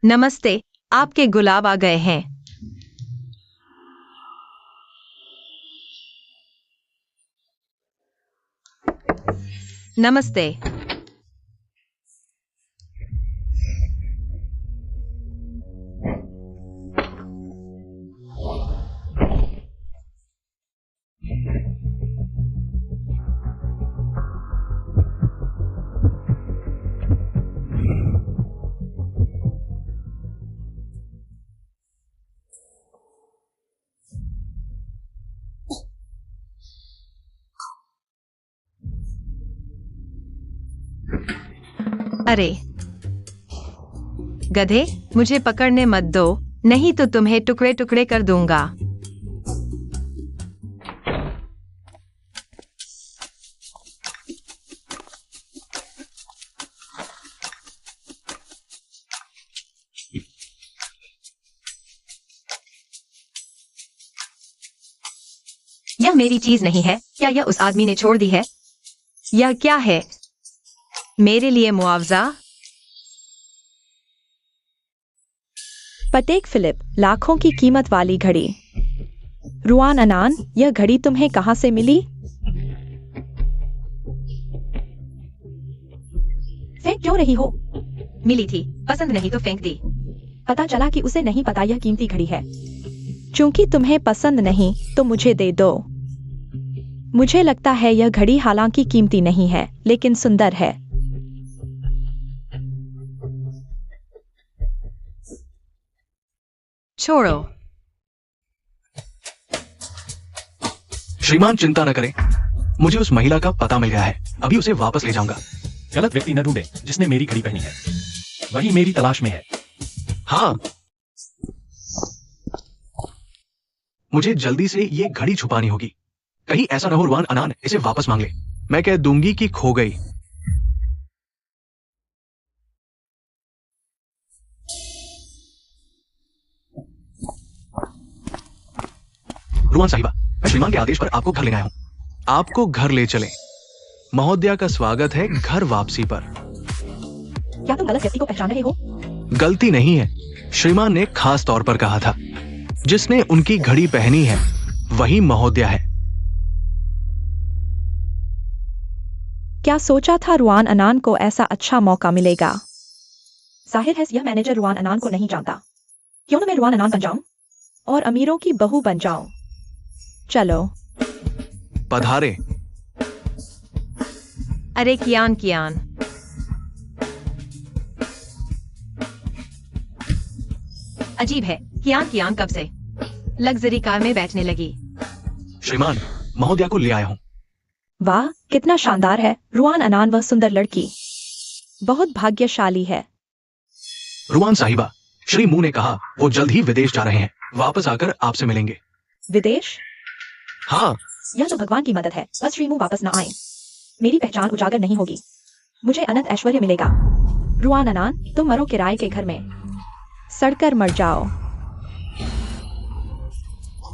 नमस्ते, आपके गुलाब आ गए हैं। नमस्ते। अरे गधे, मुझे पकड़ने मत दो, नहीं तो तुम्हें टुकड़े टुकड़े कर दूंगा। यह मेरी चीज नहीं है। क्या यह उस आदमी ने छोड़ दी है? यह क्या है? मेरे लिए मुआवजा? पटेक फिलिप, लाखों की कीमत वाली घड़ी। रुआन अनान, यह घड़ी तुम्हें कहां से मिली? फेंक क्यों रही हो? मिली थी, पसंद नहीं तो फेंक दी। पता चला कि उसे नहीं पता यह कीमती घड़ी है। चूंकि तुम्हें पसंद नहीं तो मुझे दे दो। मुझे लगता है यह घड़ी हालांकि कीमती नहीं है, लेकिन सुंदर है। छोड़ो। श्रीमान चिंता न करें, मुझे उस महिला का पता मिल गया है। अभी उसे वापस ले जाऊंगा। गलत व्यक्ति न ढूंढे जिसने मेरी घड़ी पहनी है। वही मेरी तलाश में है। हाँ, मुझे जल्दी से ये घड़ी छुपानी होगी। कहीं ऐसा न हो रुआन अनान इसे वापस मांग ले। मैं कह दूंगी कि खो गई। रुआन साहिबा, मैं श्रीमान के आदेश पर आपको घर ले आया हूं। आपको घर ले चले। महोदया का स्वागत है घर वापसी पर। क्या तुम गलत व्यक्ति को पहचान रहे हो? गलती नहीं है, श्रीमान ने खास तौर पर कहा था। जिसने उनकी घड़ी पहनी है वही महोदया है। क्या सोचा था रुआन अनान को ऐसा अच्छा मौका मिलेगा? जाहिर है यह मैनेजर रुआन अनान को नहीं जानता। क्यों न मैं रुआन अनान बन जाऊं और अमीरों की बहू बन जाऊं। चलो। पधारे। अरे कियान कियान, अजीब है, कियान कियान कब से लग्जरी कार में बैठने लगी। श्रीमान, महोदया को ले आया हूं। वाह, कितना शानदार है। रुआन अनान वह सुंदर लड़की बहुत भाग्यशाली है। रुआन साहिबा, श्री मू ने कहा वो जल्द ही विदेश जा रहे हैं। वापस आकर आपसे मिलेंगे। विदेश? हाँ। यह तो भगवान की मदद है। बस श्री मू वापस न आए, मेरी पहचान उजागर नहीं होगी। मुझे अनंत ऐश्वर्य मिलेगा। रुआन अनान, तुम मरो किराए के घर में, सड़कर मर जाओ।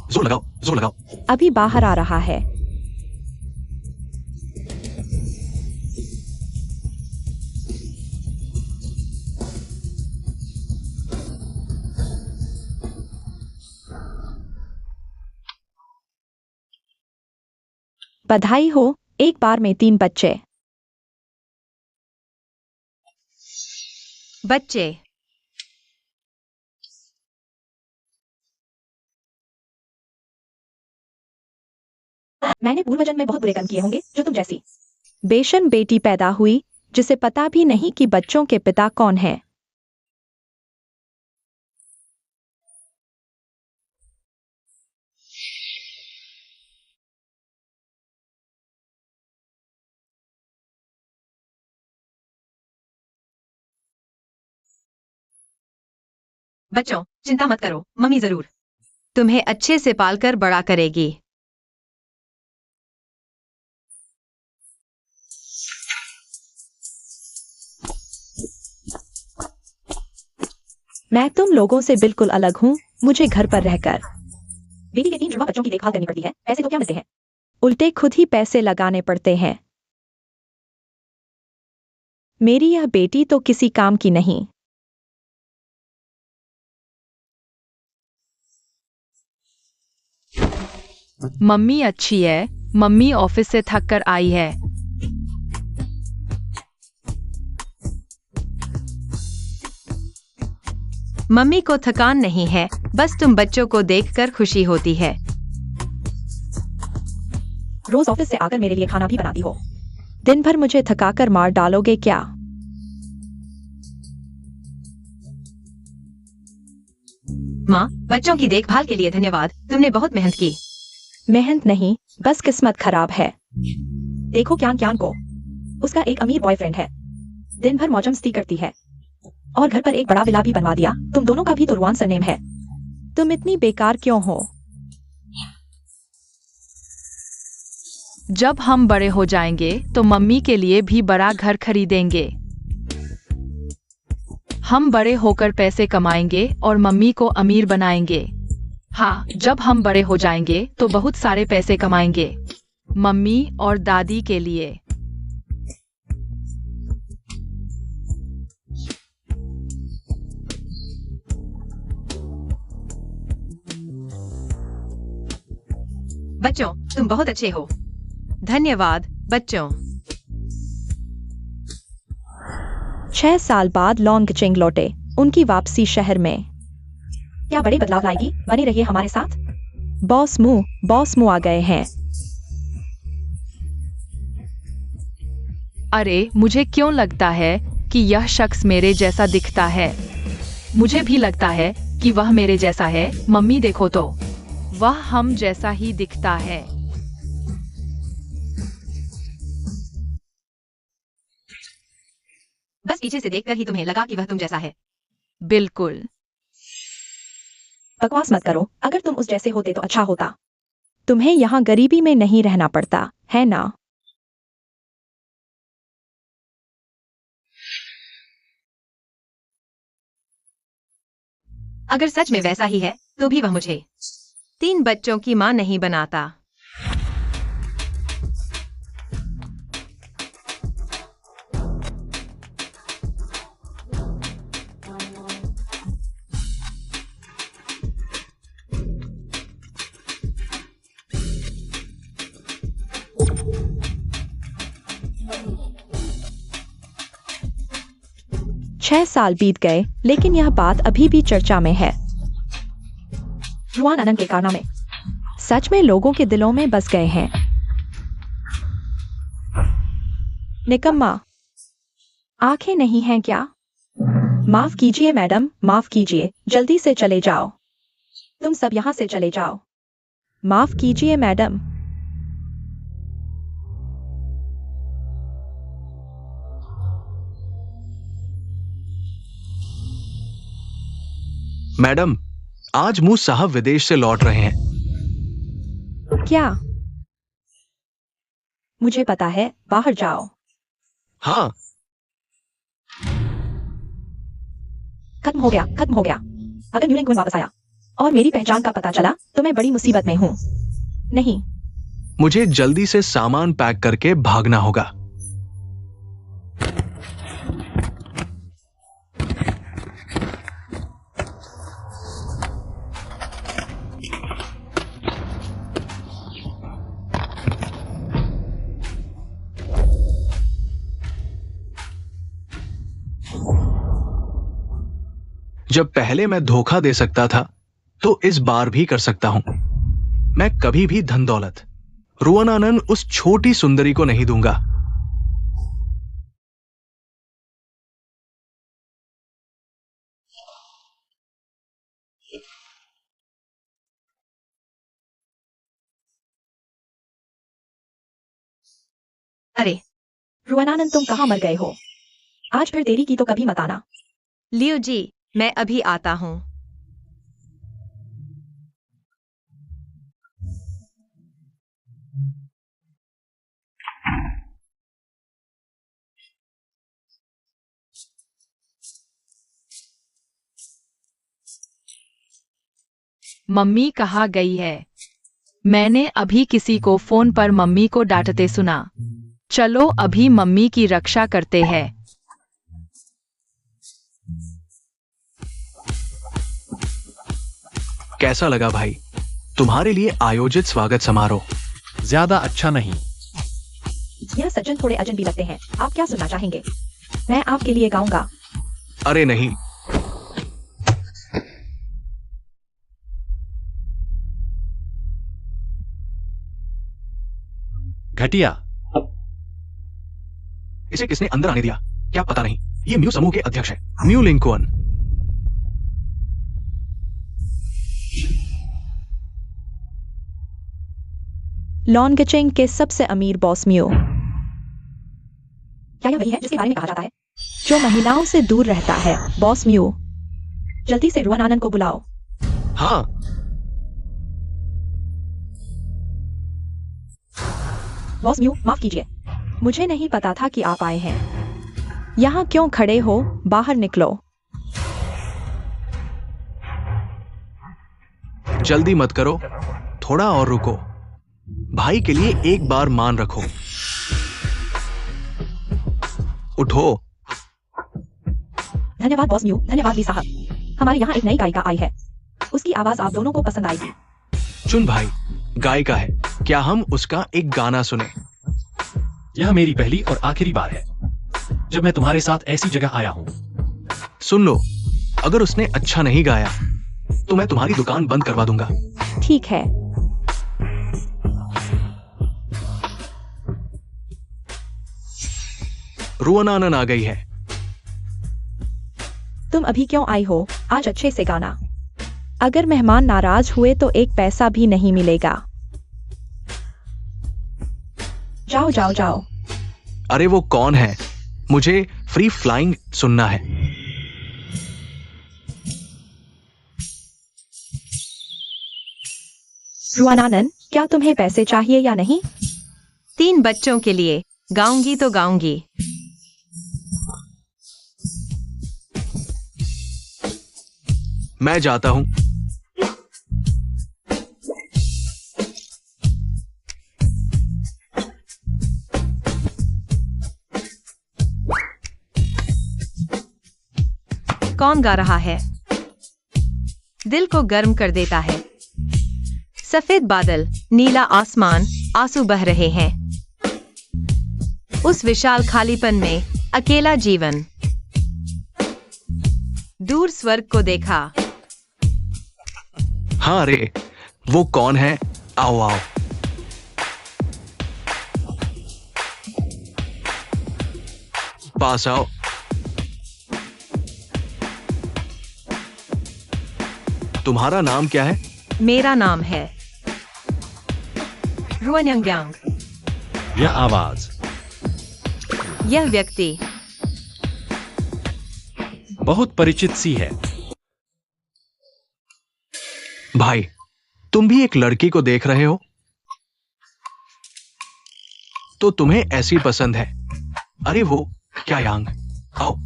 जोर लगाओ, जोर लगाओ। अभी बाहर आ रहा है। बधाई हो, एक बार में 3 बच्चे। मैंने पूर्वजन्म में बहुत बुरे कर्म किए होंगे जो तुम जैसी बेशन बेटी पैदा हुई जिसे पता भी नहीं कि बच्चों के पिता कौन है। बच्चों, चिंता मत करो, मम्मी जरूर तुम्हें अच्छे से पालकर बड़ा करेगी। मैं तुम लोगों से बिल्कुल अलग हूँ, मुझे घर पर रहकर बेटी के 3 जुड़वा बच्चों की देखभाल करनी पड़ती है, पैसे तो क्या मिलते हैं? उल्टे खुद ही पैसे लगाने पड़ते हैं। मेरी यह बेटी तो किसी काम की नहीं। मम्मी अच्छी है। मम्मी ऑफिस से थक कर आई है। मम्मी को थकान नहीं है, बस तुम बच्चों को देखकर खुशी होती है। रोज ऑफिस से आकर मेरे लिए खाना भी बनाती हो। दिन भर मुझे थकाकर मार डालोगे क्या? माँ, बच्चों की देखभाल के लिए धन्यवाद, तुमने बहुत मेहनत की। मेहनत नहीं, बस किस्मत खराब है। देखो क्यान क्यान को, उसका एक अमीर बॉयफ्रेंड है। दिन भर मौज मस्ती करती है और घर पर एक बड़ा विला भी बनवा दिया। तुम दोनों का भी तो रुआन सरनेम है। तुम इतनी बेकार क्यों हो? जब हम बड़े हो जाएंगे तो मम्मी के लिए भी बड़ा घर खरीदेंगे। हम बड़े होकर पैसे कमाएंगे और मम्मी को अमीर बनाएंगे। हाँ, जब हम बड़े हो जाएंगे तो बहुत सारे पैसे कमाएंगे मम्मी और दादी के लिए। बच्चों, तुम बहुत अच्छे हो। धन्यवाद बच्चों। 6 साल बाद लॉन्ग चिंग लौटे। उनकी वापसी शहर में क्या बड़े बदलाव लाएगी? बने रहिए हमारे साथ। बॉस मू आ गए हैं। अरे, मुझे क्यों लगता है कि यह शख्स मेरे जैसा दिखता है? मुझे भी लगता है कि वह मेरे जैसा है। मम्मी देखो तो, वह हम जैसा ही दिखता है। बस पीछे से देखकर ही तुम्हें लगा कि वह तुम जैसा है। बिल्कुल। बकवास मत करो। अगर तुम उस जैसे होते तो अच्छा होता। तुम्हें यहाँ गरीबी में नहीं रहना पड़ता, है ना? अगर सच में वैसा ही है तो भी वह मुझे 3 बच्चों की माँ नहीं बनाता। छह साल बीत गए, लेकिन यह बात अभी भी चर्चा में है। रुआन अनन के कारनामे सच में लोगों के दिलों में बस गए हैं। निकम्मा, आंखें नहीं हैं क्या? माफ कीजिए मैडम, माफ कीजिए, जल्दी से चले जाओ। तुम सब यहां से चले जाओ। माफ कीजिए मैडम। मैडम, आज मूस साहब विदेश से लौट रहे हैं। क्या? मुझे पता है, बाहर जाओ। हाँ। खत्म हो गया, खत्म हो गया। अगर न्यूलिंग वापस आया और मेरी पहचान का पता चला तो मैं बड़ी मुसीबत में हूं। नहीं, मुझे जल्दी से सामान पैक करके भागना होगा। जब पहले मैं धोखा दे सकता था तो इस बार भी कर सकता हूं। मैं कभी भी धन दौलत रुआन अनन उस छोटी सुंदरी को नहीं दूंगा। अरे रुआनानंद, तुम कहाँ मर गए हो? आज फिर देरी की तो कभी मत आना। लियो जी, मैं अभी आता हूँ। मम्मी कहाँ गई है? मैंने अभी किसी को फोन पर मम्मी को डांटते सुना। चलो अभी मम्मी की रक्षा करते हैं। कैसा लगा भाई तुम्हारे लिए आयोजित स्वागत समारोह? ज्यादा अच्छा नहीं। यह सज्जन थोड़े अजनबी लगते हैं। आप क्या सुनना चाहेंगे? मैं आपके लिए गाऊंगा। अरे नहीं, घटिया। इसे किसने अंदर आने दिया? क्या पता नहीं। ये म्यू समूह के अध्यक्ष है, म्यू लिंकन। लॉन्गचिंग के सबसे अमीर बॉस म्यू। क्या यह वही है जिसके बारे में कहा जाता है, जो महिलाओं से दूर रहता है? बॉस म्यू, जल्दी से रुआन आनंद को बुलाओ। हाँ, बॉस म्यू, माफ कीजिए, मुझे नहीं पता था कि आप आए हैं। यहाँ क्यों खड़े हो? बाहर निकलो। जल्दी मत करो, थोड़ा और रुको। भाई के लिए एक बार मान रखो। उठो। धन्यवाद बॉस म्यू, धन्यवाद ली साहब। हमारे यहाँ एक नई गायिका आई है, उसकी आवाज आप दोनों को पसंद आएगी। चुन भाई, गायिका है, क्या हम उसका एक गाना सुने? यह मेरी पहली और आखिरी बार है जब मैं तुम्हारे साथ ऐसी जगह आया हूँ। सुन लो, अगर उसने अच्छा नहीं गाया तो मैं तुम्हारी दुकान बंद करवा दूंगा। ठीक है। रुआन आनंद आ गई है। तुम अभी क्यों आई हो? आज अच्छे से गाना। अगर मेहमान नाराज हुए तो एक पैसा भी नहीं मिलेगा। जाओ जाओ जाओ। अरे वो कौन है? मुझे फ्री फ्लाइंग सुनना है। रुआन आनंद, क्या तुम्हें पैसे चाहिए या नहीं? 3 बच्चों के लिए गाऊंगी तो गाऊंगी। मैं जाता हूं। कौन गा रहा है? दिल को गर्म कर देता है। सफेद बादल, नीला आसमान, आंसू बह रहे हैं। उस विशाल खालीपन में अकेला जीवन। दूर स्वर्ग को देखा। हाँ रे, वो कौन है? आओ आओ। पास आओ। तुम्हारा नाम क्या है? मेरा नाम है रुआन यांग। यह आवाज, यह व्यक्ति बहुत परिचित सी है। भाई, तुम भी एक लड़की को देख रहे हो? तो तुम्हें ऐसी पसंद है? अरे वो क्या यांग, आओ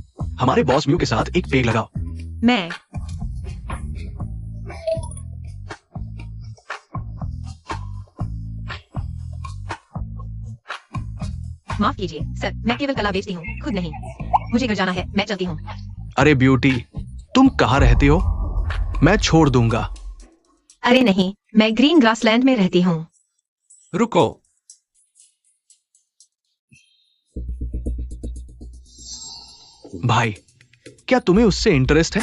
हमारे बॉस म्यू के साथ एक पेग लगाओ। मैं माफ कीजिए सर, मैं केवल कला बेचती हूँ, खुद नहीं। मुझे घर जाना है, मैं चलती हूँ। अरे ब्यूटी, तुम कहाँ रहती हो? मैं छोड़ दूंगा। अरे नहीं, मैं ग्रीन ग्रासलैंड में रहती हूँ। रुको, भाई, क्या तुम्हें उससे इंटरेस्ट है?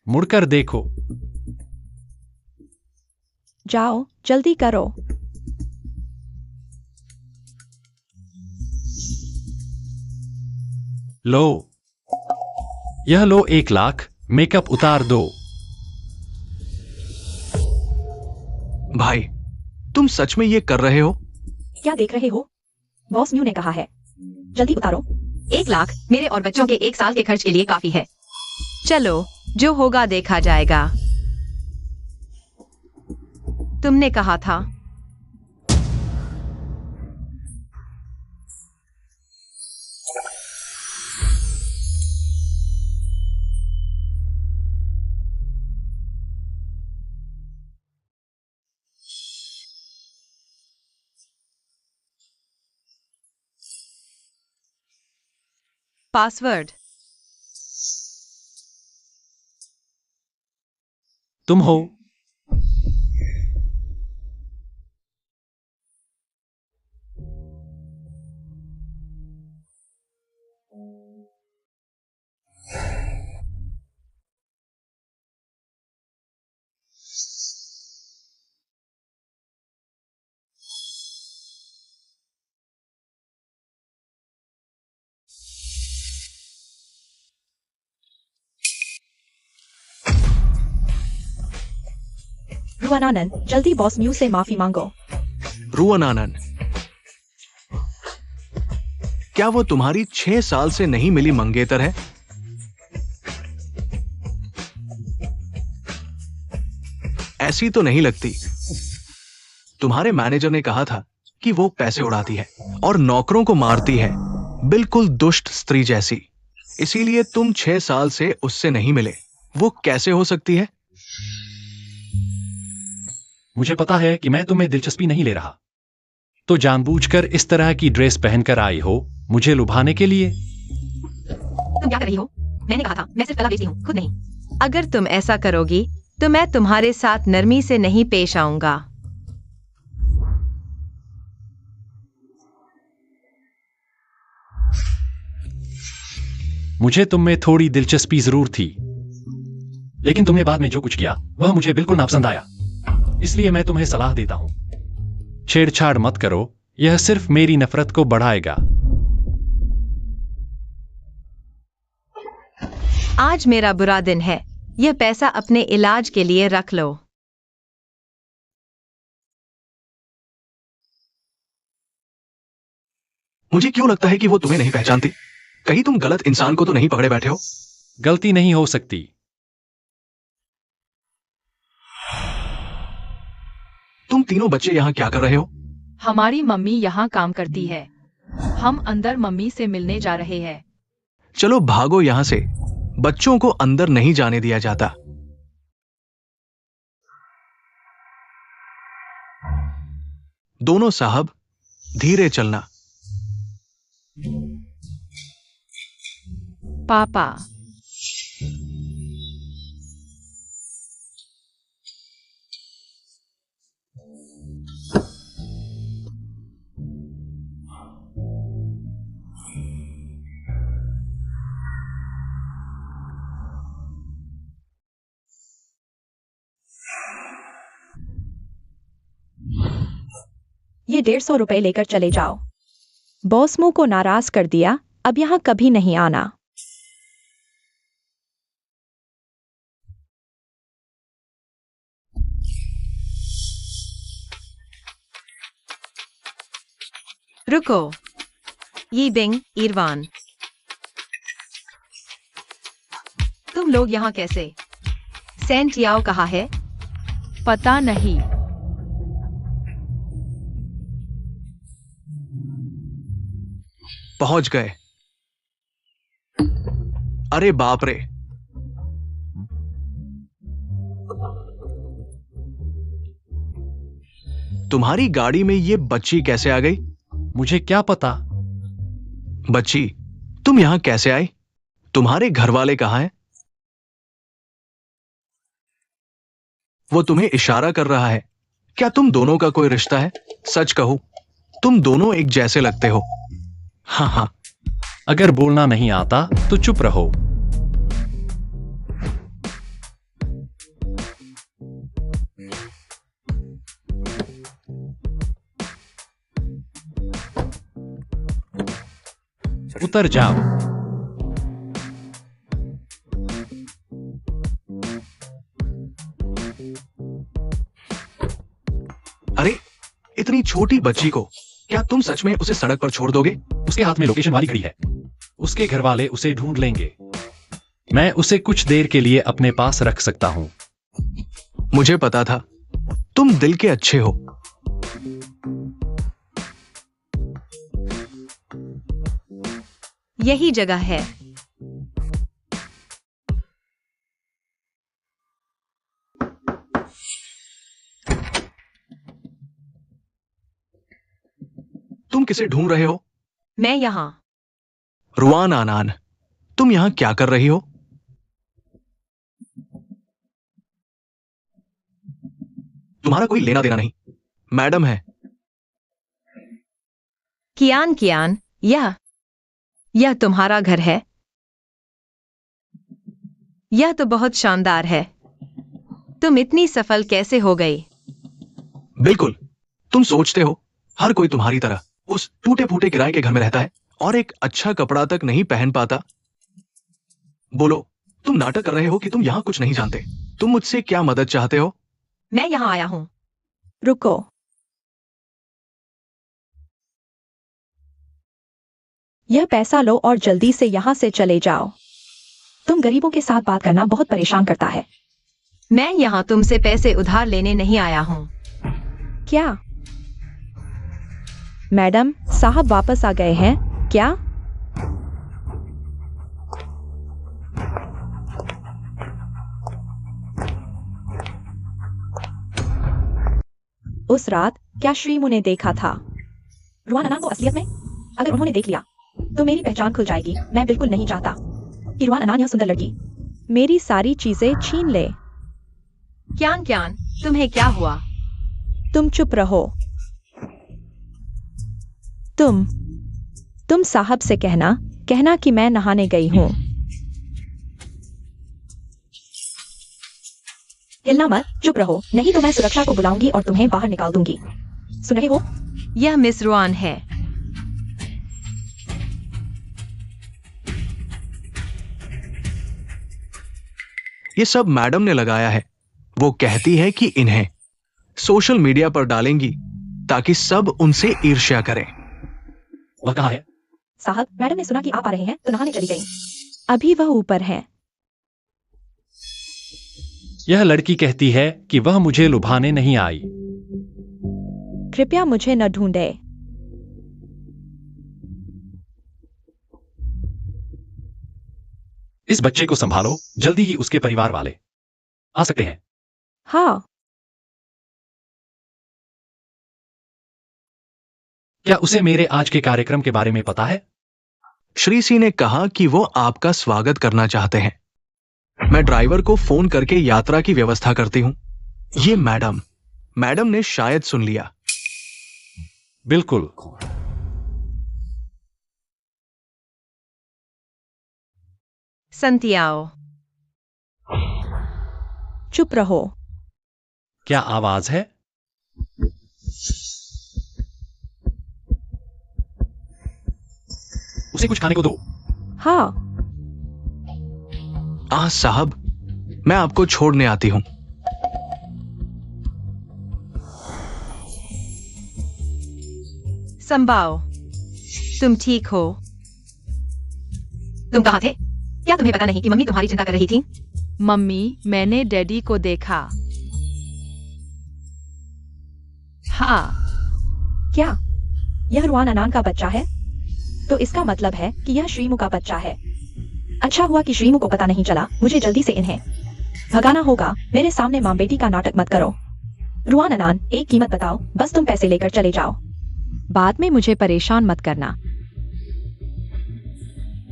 मुड़कर देखो। जाओ, जल्दी करो। लो, यह लो 1 लाख, मेकअप उतार दो। भाई, तुम सच में ये कर रहे हो? क्या देख रहे हो? बॉस म्यू ने कहा है, जल्दी उतारो। 1 लाख मेरे और बच्चों के 1 साल के खर्च के लिए काफी है। चलो, जो होगा देखा जाएगा। तुमने कहा था पासवर्ड। तुम हो। रुआन आनंद, जल्दी बॉस म्यू से माफी मांगो। रुआन आनंद, क्या वो तुम्हारी 6 साल से नहीं मिली मंगेतर है? ऐसी तो नहीं लगती। तुम्हारे मैनेजर ने कहा था कि वो पैसे उड़ाती है और नौकरों को मारती है, बिल्कुल दुष्ट स्त्री जैसी। इसीलिए तुम 6 साल से उससे नहीं मिले। वो कैसे हो सकती है? मुझे पता है कि मैं तुम्हें दिलचस्पी नहीं ले रहा, तो जानबूझकर इस तरह की ड्रेस पहनकर आई हो मुझे लुभाने के लिए। तुम क्या कर रही हो? मैंने कहा था मैं सिर्फ कला बेचती हूँ, खुद नहीं। अगर तुम ऐसा करोगी तो मैं तुम्हारे साथ नरमी से नहीं पेश आऊंगा। मुझे तुम में थोड़ी दिलचस्पी जरूर थी, लेकिन तुमने बाद में जो कुछ किया वह मुझे बिल्कुल नापसंद आया। इसलिए मैं तुम्हें सलाह देता हूं, छेड़छाड़ मत करो, यह सिर्फ मेरी नफरत को बढ़ाएगा। आज मेरा बुरा दिन है, यह पैसा अपने इलाज के लिए रख लो। मुझे क्यों लगता है कि वो तुम्हें नहीं पहचानती? कहीं तुम गलत इंसान को तो नहीं पकड़े बैठे हो? गलती नहीं हो सकती। तुम तीनों बच्चे यहां क्या कर रहे हो? हमारी मम्मी यहाँ काम करती है। हम अंदर मम्मी से मिलने जा रहे हैं। चलो भागो यहां से। बच्चों को अंदर नहीं जाने दिया जाता। दोनों साहब, धीरे चलना। पापा, ये 150 रुपए लेकर चले जाओ। बॉस मुंह को नाराज कर दिया, अब यहाँ कभी नहीं आना। रुको, ये बिंग, इरवान, तुम लोग यहाँ कैसे? सेंटियाओ कहाँ है? पता नहीं। पहुंच गए। अरे बाप रे, तुम्हारी गाड़ी में ये बच्ची कैसे आ गई? मुझे क्या पता। बच्ची, तुम यहां कैसे आई? तुम्हारे घर वाले कहां हैं? वो तुम्हें इशारा कर रहा है। क्या तुम दोनों का कोई रिश्ता है? सच कहो, तुम दोनों एक जैसे लगते हो। हाँ हाँ, अगर बोलना नहीं आता तो चुप रहो। उतर जाओ। अरे इतनी छोटी बच्ची को क्या तुम सच में उसे सड़क पर छोड़ दोगे? उसके हाथ में लोकेशन वाली घड़ी है। उसके घर वाले उसे ढूंढ लेंगे। मैं उसे कुछ देर के लिए अपने पास रख सकता हूं। मुझे पता था, तुम दिल के अच्छे हो। यही जगह है। तुम किसे ढूंढ रहे हो? मैं यहाँ। रुआन आनान, तुम यहां क्या कर रही हो? तुम्हारा कोई लेना देना नहीं, मैडम है। कियान कियान, यह तुम्हारा घर है? यह तो बहुत शानदार है। तुम इतनी सफल कैसे हो गई? बिल्कुल, तुम सोचते हो हर कोई तुम्हारी तरह उस टूटे फूटे किराए के घर में रहता है और एक अच्छा कपड़ा तक नहीं पहन पाता। बोलो, तुम नाटक कर रहे हो कि तुम यहां कुछ नहीं जानते। तुम मुझसे क्या मदद चाहते हो? मैं यहाँ आया हूँ। रुको। यह पैसा लो और जल्दी से यहाँ से चले जाओ। तुम गरीबों के साथ बात करना बहुत परेशान करता है। मैं यहाँ तुमसे पैसे उधार लेने नहीं आया हूँ। क्या? मैडम साहब वापस आ गए हैं क्या? उस रात क्या श्रीमु ने देखा था? रुआन अनान को असलियत में? अगर उन्होंने देख लिया तो मेरी पहचान खुल जाएगी। मैं बिल्कुल नहीं चाहता कि रुआन अनान यह सुंदर लड़की मेरी सारी चीजें छीन ले। कियान कियान, तुम्हें क्या हुआ? तुम चुप रहो। तुम साहब से कहना कि मैं नहाने गई हूँ। हिलना मत, चुप रहो, नहीं तो मैं सुरक्षा को बुलाऊंगी और तुम्हें बाहर निकाल दूंगी। सुन रहे हो? यह मिस रुआन है। ये सब मैडम ने लगाया है। वो कहती है कि इन्हें सोशल मीडिया पर डालेंगी ताकि सब उनसे ईर्ष्या करें। वह कहाँ है? साहब, मैडम ने सुना कि आप आ रहे हैं तो नहाने चली गई। अभी वह ऊपर है। यह लड़की कहती है कि वह मुझे लुभाने नहीं आई। कृपया मुझे न ढूंढे। इस बच्चे को संभालो, जल्दी ही उसके परिवार वाले आ सकते हैं। हाँ। क्या उसे मेरे आज के कार्यक्रम के बारे में पता है? श्री सी ने कहा कि वो आपका स्वागत करना चाहते हैं। मैं ड्राइवर को फोन करके यात्रा की व्यवस्था करती हूं। ये मैडम ने शायद सुन लिया। बिल्कुल। संतियाओ, चुप रहो। क्या आवाज है? उसे कुछ खाने को दो। हाँ। साहब, मैं आपको छोड़ने आती हूं। संभाओ, तुम ठीक हो? तुम कहाँ थे? क्या तुम्हें पता नहीं कि मम्मी तुम्हारी चिंता कर रही थी? मम्मी, मैंने डैडी को देखा। हाँ। क्या यह रुआन अनान का बच्चा है? तो इसका मतलब है कि यह श्रीमु का बच्चा है। अच्छा हुआ कि श्रीमु को पता नहीं चला। मुझे जल्दी से इन्हें भगाना होगा। मेरे सामने मां बेटी का नाटक मत करो। रुआन अनान, एक कीमत बताओ, बस तुम पैसे लेकर चले जाओ। बाद में मुझे परेशान मत करना।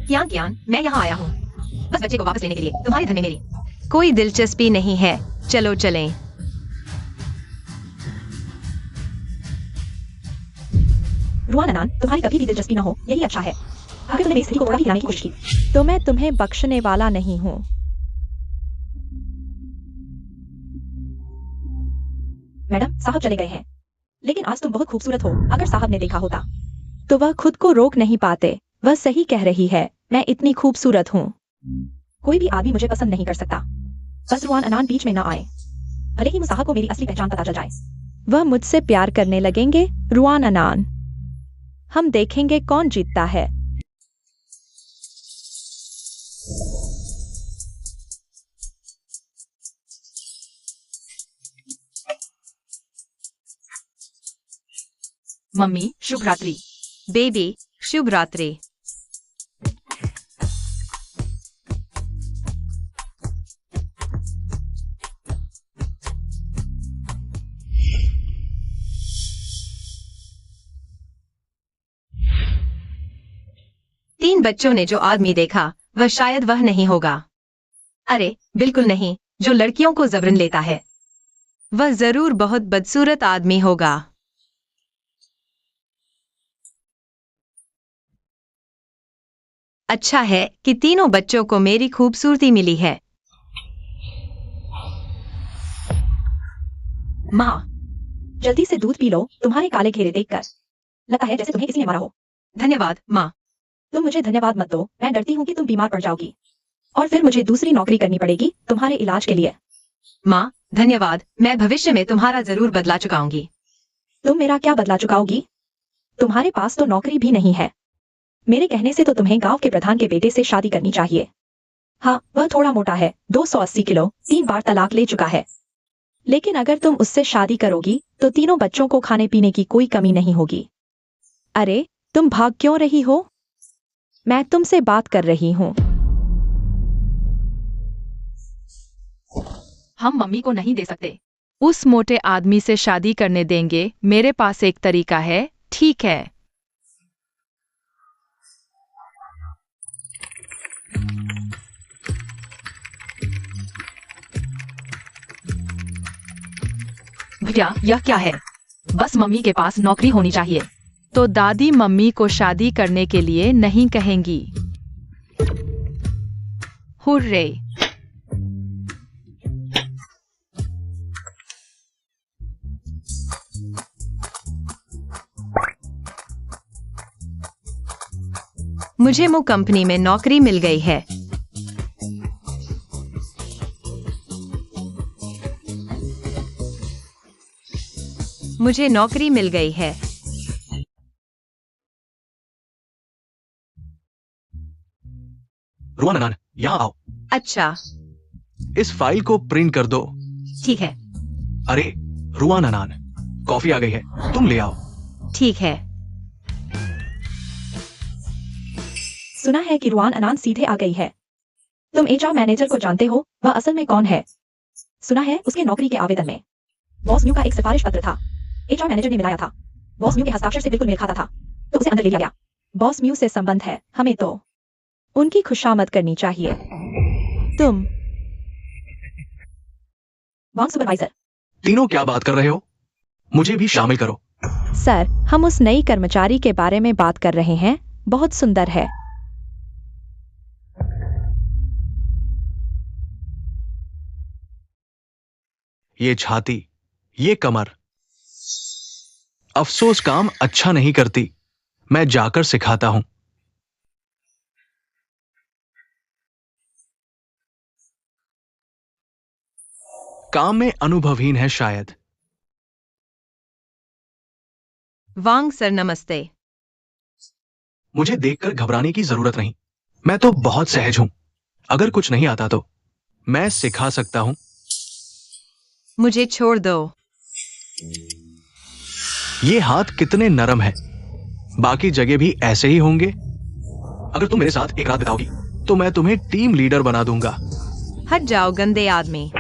कियान कियान, मैं यहाँ आया हूँ बस बच्चे को वापस लेने के लिए। तुम्हारे धन में मेरी कोई दिलचस्पी नहीं है। चलो चलें। रुआन अनान, तुम्हारी कभी भी दिलचस्पी न हो, यही अच्छा है। अगर तुमने मेरी स्त्री को भी लाने की कोशिश की तो मैं तुम्हें बख्शने वाला नहीं हूँ। मैडम, साहब चले गए हैं, लेकिन आज तुम बहुत खूबसूरत हो। अगर साहब ने देखा होता तो वह खुद को रोक नहीं पाते। वह सही कह रही है, मैं इतनी खूबसूरत हूँ। कोई भी आदमी मुझे पसंद नहीं कर सकता। बस रुआन अनान बीच में न आए, भले ही मुसाहब को मेरी असली पहचान पता चल जाए। वह मुझसे प्यार करने लगेंगे। रुआन अनान, हम देखेंगे कौन जीतता है। मम्मी, शुभ रात्रि। बेबी, शुभ रात्रि। तीन बच्चों ने जो आदमी देखा वह शायद वह नहीं होगा। अरे बिल्कुल नहीं, जो लड़कियों को जबरन लेता है। वह जरूर बहुत बदसूरत आदमी होगा। अच्छा है कि तीनों बच्चों को मेरी खूबसूरती मिली है। माँ, जल्दी से दूध पी लो, तुम्हारे काले घेरे देखकर लगता है जैसे तुम्हें किसी ने मारा हो। धन्यवाद माँ। तुम मुझे धन्यवाद मत दो, मैं डरती हूँ कि तुम बीमार पड़ जाओगी और फिर मुझे दूसरी नौकरी करनी पड़ेगी तुम्हारे इलाज के लिए। माँ धन्यवाद, मैं भविष्य में तुम्हारा जरूर बदला चुकाऊंगी। तुम मेरा क्या बदला चुकाओगी? तुम्हारे पास तो नौकरी भी नहीं है। मेरे कहने से तो तुम्हें गांव के प्रधान के बेटे से शादी करनी चाहिए। हाँ, वह थोड़ा मोटा है, 280 किलो, 3 बार तलाक ले चुका है। लेकिन अगर तुम उससे शादी करोगी तो तीनों बच्चों को खाने पीने की कोई कमी नहीं होगी। अरे, तुम भाग क्यों रही हो? मैं तुमसे बात कर रही हूँ। हम मम्मी को नहीं दे सकते। उस मोटे आदमी से शादी करने देंगे। मेरे पास एक तरीका है। ठीक है। भैया, यह क्या है? बस मम्मी के पास नौकरी होनी चाहिए। तो दादी मम्मी को शादी करने के लिए नहीं कहेंगी। हुर्रे! मुझे मो कंपनी में नौकरी मिल गई है। मुझे नौकरी मिल गई है। रुआन अनान, यहाँ आओ। अच्छा, इस फाइल को प्रिंट कर दो। ठीक है। अरे रुआन अनान, कॉफी आ गई है, तुम ले आओ। ठीक है। सुना है कि रुआन अनान सीधे आ गई है। तुम एचआर मैनेजर को जानते हो? वह असल में कौन है? सुना है उसके नौकरी के आवेदन में बॉस म्यू का एक सिफारिश पत्र था। एचआर मैनेजर ने मिलाया था। बॉस म्यू के हस्ताक्षर से बिल्कुल मेल खाता था, तो उसे अंदर ले लिया गया। बॉस म्यू से संबंध है, हमें तो उनकी खुशामद करनी चाहिए। तुम वांग सुपरवाइजर। तीनों क्या बात कर रहे हो? मुझे भी शामिल करो। सर, हम उस नई कर्मचारी के बारे में बात कर रहे हैं। बहुत सुंदर है। ये छाती, ये कमर। अफसोस काम अच्छा नहीं करती। मैं जाकर सिखाता हूं। काम में अनुभवहीन है शायद। वांग सर नमस्ते। मुझे देखकर घबराने की जरूरत नहीं। मैं तो बहुत सहज हूं। अगर कुछ नहीं आता तो मैं सिखा सकता हूं। मुझे छोड़ दो। ये हाथ कितने नरम है। बाकी जगह भी ऐसे ही होंगे। अगर तुम मेरे साथ एक रात बिताओगी तो मैं तुम्हें टीम लीडर बना दूंगा। हट जाओ गंदे आदमी।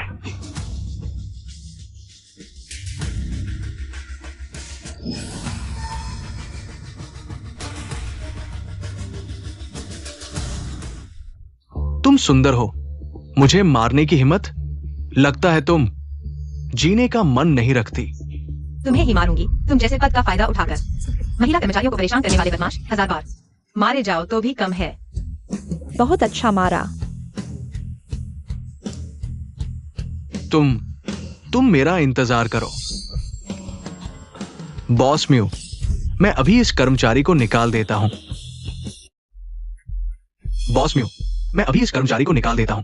तुम सुंदर हो। मुझे मारने की हिम्मत? लगता है तुम जीने का मन नहीं रखती। तुम्हें ही मारूंगी, तुम जैसे पद का फायदा उठाकर। महिला कर्मचारियों को परेशान करने वाले बदमाश 1000 बार मारे जाओ तो भी कम है। बहुत अच्छा मारा। तुम मेरा इंतजार करो। बॉस म्यू, मैं अभी इस कर्मचारी को निकाल देता हूं। बॉस म्यू, मैं अभी इस कर्मचारी को निकाल देता हूं।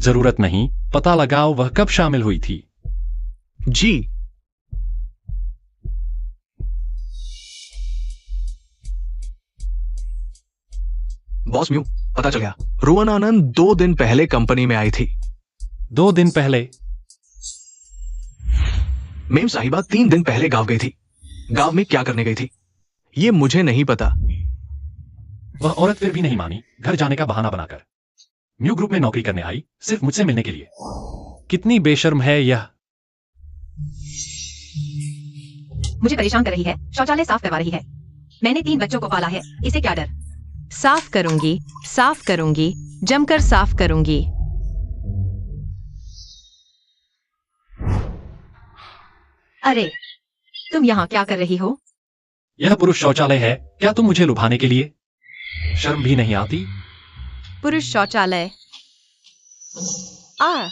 जरूरत नहीं। पता लगाओ वह कब शामिल हुई थी। जी। बॉस म्यू, पता चल गया। रुआन आनंद 2 दिन पहले कंपनी में आई थी। 2 दिन पहले? मेम साहिबा 3 दिन पहले गांव गई थी। गांव में क्या करने गई थी ये मुझे नहीं पता। वह औरत फिर भी नहीं मानी, घर जाने का बहाना बनाकर। म्यू ग्रुप में नौकरी करने आई, सिर्फ मुझसे मिलने के लिए। कितनी बेशर्म है यह। मुझे परेशान कर रही है। शौचालय साफ करवा रही है। मैंने 3 बच्चों को पाला है, इसे क्या डर। साफ करूंगी, साफ करूंगी, जमकर साफ करूंगी। अरे, तुम यहाँ क्या कर रही हो? यह पुरुष शौचालय है, क्या तुम मुझे लुभाने के लिए? शर्म भी नहीं आती? पुरुष शौचालय। आ,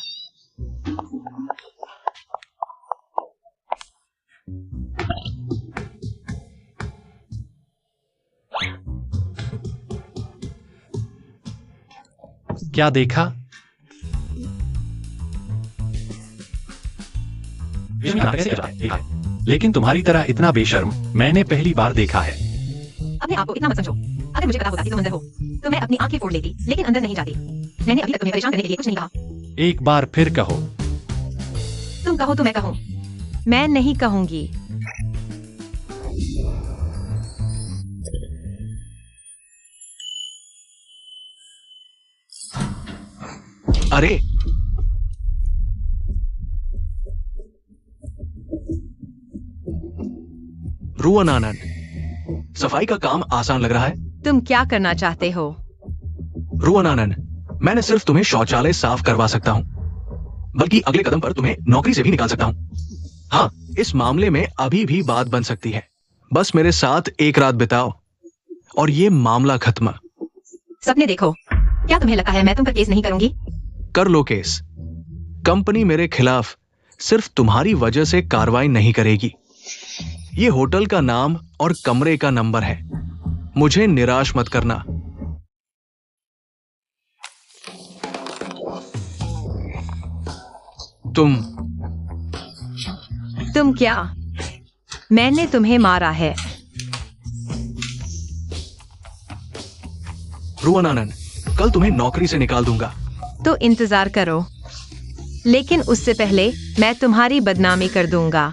क्या देखा? देखा है। लेकिन तुम्हारी तरह इतना बेशर्म मैंने पहली बार देखा है। अपने आप को इतना मत समझो। अगर मुझे पता होता कि तुम अंदर हो तो मैं अपनी आंखें फोड़ लेती, लेकिन अंदर नहीं जाती। मैंने अभी तक तुम्हें परेशान करने के लिए कुछ नहीं कहा। एक बार फिर कहो। तुम कहो तो मैं कहूँ। मैं नहीं कहूंगी। अरे, रुअन आनंद, सफाई का काम आसान लग रहा है? तुम क्या करना चाहते हो? रुअन आनंद, मैंने सिर्फ तुम्हें शौचालय साफ करवा सकता हूं, बल्कि अगले कदम पर तुम्हें नौकरी से भी निकाल सकता हूं। हाँ, इस मामले में अभी भी बात बन सकती है। बस मेरे साथ एक रात बिताओ और ये मामला खत्म। सपने देखो। क्या तुम्हें लगता है मैं तुम पर केस नहीं करूंगी? कर लो केस। कंपनी मेरे खिलाफ सिर्फ तुम्हारी वजह से कार्रवाई नहीं करेगी। ये होटल का नाम और कमरे का नंबर है। मुझे निराश मत करना। तुम क्या? मैंने तुम्हें मारा है। रुअन आनंद, कल तुम्हें नौकरी से निकाल दूंगा। तो इंतजार करो, लेकिन उससे पहले मैं तुम्हारी बदनामी कर दूंगा।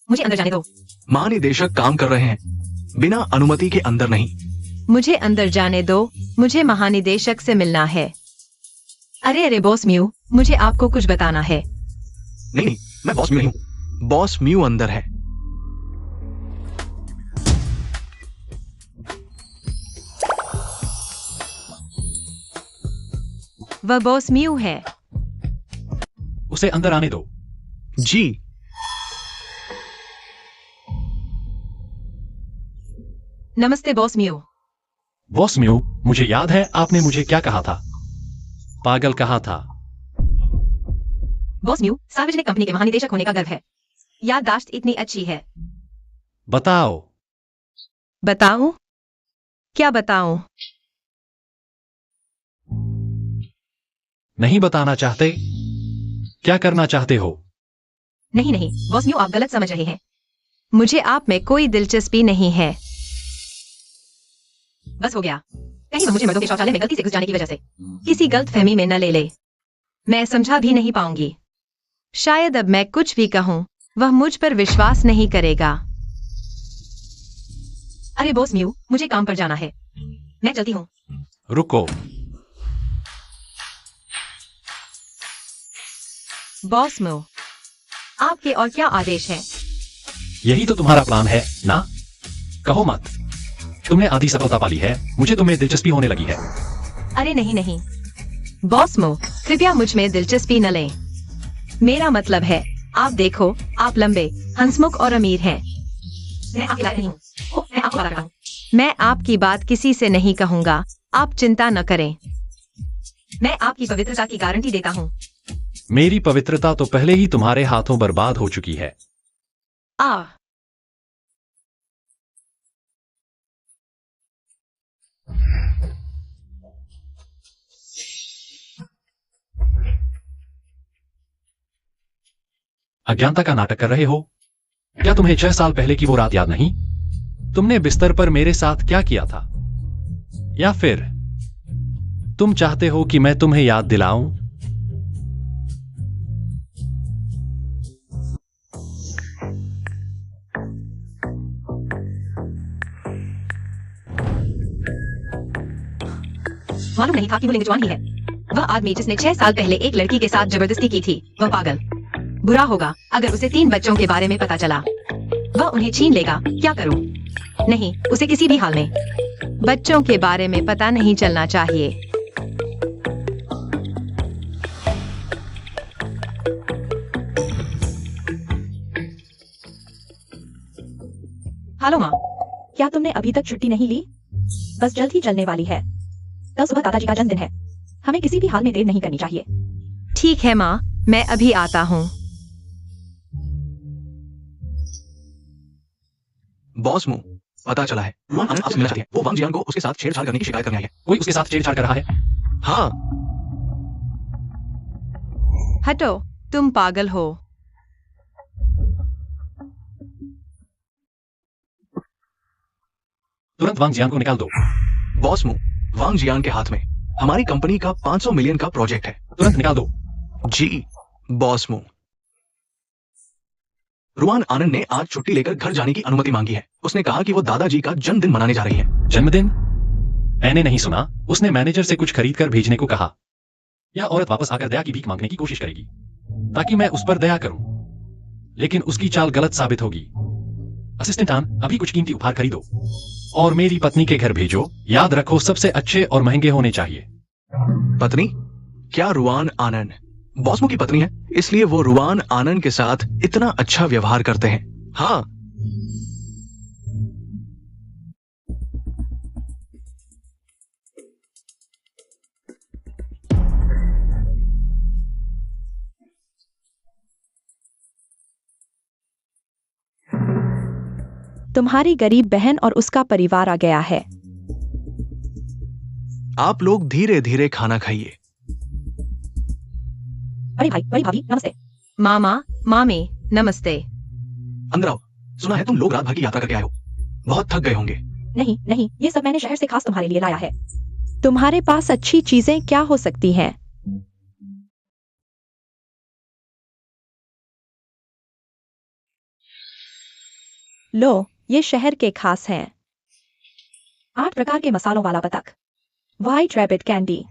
मुझे अंदर जाने दो। महानिदेशक काम कर रहे हैं, बिना अनुमति के अंदर नहीं। मुझे अंदर जाने दो, मुझे महानिदेशक से मिलना है। अरे बॉस म्यू, मुझे आपको कुछ बताना है। नहीं, मैं बॉस म्यू नहीं हूं। बॉस म्यू अंदर है। वह बॉस म्यू है। उसे अंदर आने दो। जी। नमस्ते बॉस म्यू। बॉस म्यू, मुझे याद है आपने मुझे क्या कहा था? पागल कहा था। बॉस म्यू, सार्वजनिक कंपनी के महानिदेशक होने का गर्व है। याददाश्त इतनी अच्छी है। बताओ। बताऊं? क्या बताऊं? नहीं बताना चाहते? क्या करना चाहते हो? नहीं नहीं बॉस म्यू, आप गलत समझ रहे हैं। मुझे आप में कोई दिलचस्पी नहीं है। बस हो गया। कहीं वो मुझे मर्दों के शौचालय में गलती से घुस जाने की वजह से किसी गलतफहमी में न ले ले। मैं समझा भी नहीं पाऊंगी। शायद अब मैं कुछ भी कहूं, वह मुझ पर विश्वास नहीं करेगा। अरे बॉस म्यू, मुझे काम पर जाना है। मैं चलती हूँ। रुको। बॉस म्यू, आपके और क्या आदेश हैं? यही तो तुम्हारा प्लान है ना? कहो मत। तुमने आधी सफलता पाली है, मुझे तुम्हें दिलचस्पी होने लगी है। अरे नहीं नहीं बॉस म्यू, कृपया मुझ में दिलचस्पी न लें। मेरा मतलब है, आप देखो, आप लंबे, हंसमुख और अमीर हैं। मैं आपके लायक नहीं हूँ। मैं आपको बात करता हूँ। मैं आपकी बात किसी से नहीं कहूंगा, आप चिंता न करें। मैं आपकी पवित्रता की गारंटी देता हूँ। मेरी पवित्रता तो पहले ही तुम्हारे हाथों बर्बाद हो चुकी है। आ अज्ञानता का नाटक कर रहे हो? क्या तुम्हें 6 साल पहले की वो रात याद नहीं? तुमने बिस्तर पर मेरे साथ क्या किया था? या फिर तुम चाहते हो कि मैं तुम्हें याद दिलाऊं? मालूम नहीं था कि वो लिंगजवान ही है। वह आदमी जिसने 6 साल पहले एक लड़की के साथ जबरदस्ती की थी, वह पागल। बुरा होगा अगर उसे 3 बच्चों के बारे में पता चला। वह उन्हें छीन लेगा। क्या करूं? नहीं, उसे किसी भी हाल में बच्चों के बारे में पता नहीं चलना चाहिए। हेलो माँ, क्या तुमने अभी तक छुट्टी नहीं ली? बस जल्द ही चलने वाली है। कल सुबह दादाजी का जन्मदिन है। हमें किसी भी हाल में देर नहीं करनी चाहिए। ठीक है माँ, मैं अभी आता हूँ। बॉस मुंह, पता चला है रुआन आनंद आपसे मिलना चाहती है। वो वांग जियान को उसके साथ छेड़छाड़ करने की शिकायत करने आई है। कोई उसके साथ छेड़छाड़ कर रहा है? हाँ, हटो, तुम पागल हो। तुरंत वांग जियान को निकाल दो। बॉस मुंह, वांग जियान के हाथ में हमारी कंपनी का 500 मिलियन का प्रोजेक्ट है। तुरंत निकाल दो। जी बॉस मुंह। रुआन आनंद ने आज छुट्टी लेकर घर जाने की अनुमति मांगी है। उसने कहा कि वो दादाजी का जन्मदिन मनाने जा रही है। जन्मदिन? मैंने नहीं सुना। उसने मैनेजर से कुछ खरीद कर भेजने को कहा। यह औरत वापस आकर दया की भीख मांगने की कोशिश करेगी ताकि मैं उस पर दया करूं, लेकिन उसकी चाल गलत साबित होगी। असिस्टेंट आन, अभी कुछ कीमती उपहार खरीदो और मेरी पत्नी के घर भेजो। याद रखो, सबसे अच्छे और महंगे होने चाहिए। पत्नी? क्या रुआन आनंद बॉस मुंह की पत्नी है, इसलिए वो रुआन आनंद के साथ इतना अच्छा व्यवहार करते हैं? हाँ। तुम्हारी गरीब बहन और उसका परिवार आ गया है। आप लोग धीरे धीरे खाना खाइए। बड़े भाई, बड़ी भाभी, नमस्ते। मामा, मामी, नमस्ते। अंदर आओ। सुना है तुम लोग रात भर की यात्रा करके आए हो, बहुत थक गए होंगे। नहीं नहीं, ये सब मैंने शहर से खास तुम्हारे लिए लाया है। तुम्हारे पास अच्छी चीजें क्या हो सकती हैं? लो, ये शहर के खास हैं। 8 प्रकार के मसालों वाला बतख, व्हाइट रैबिट कैंडी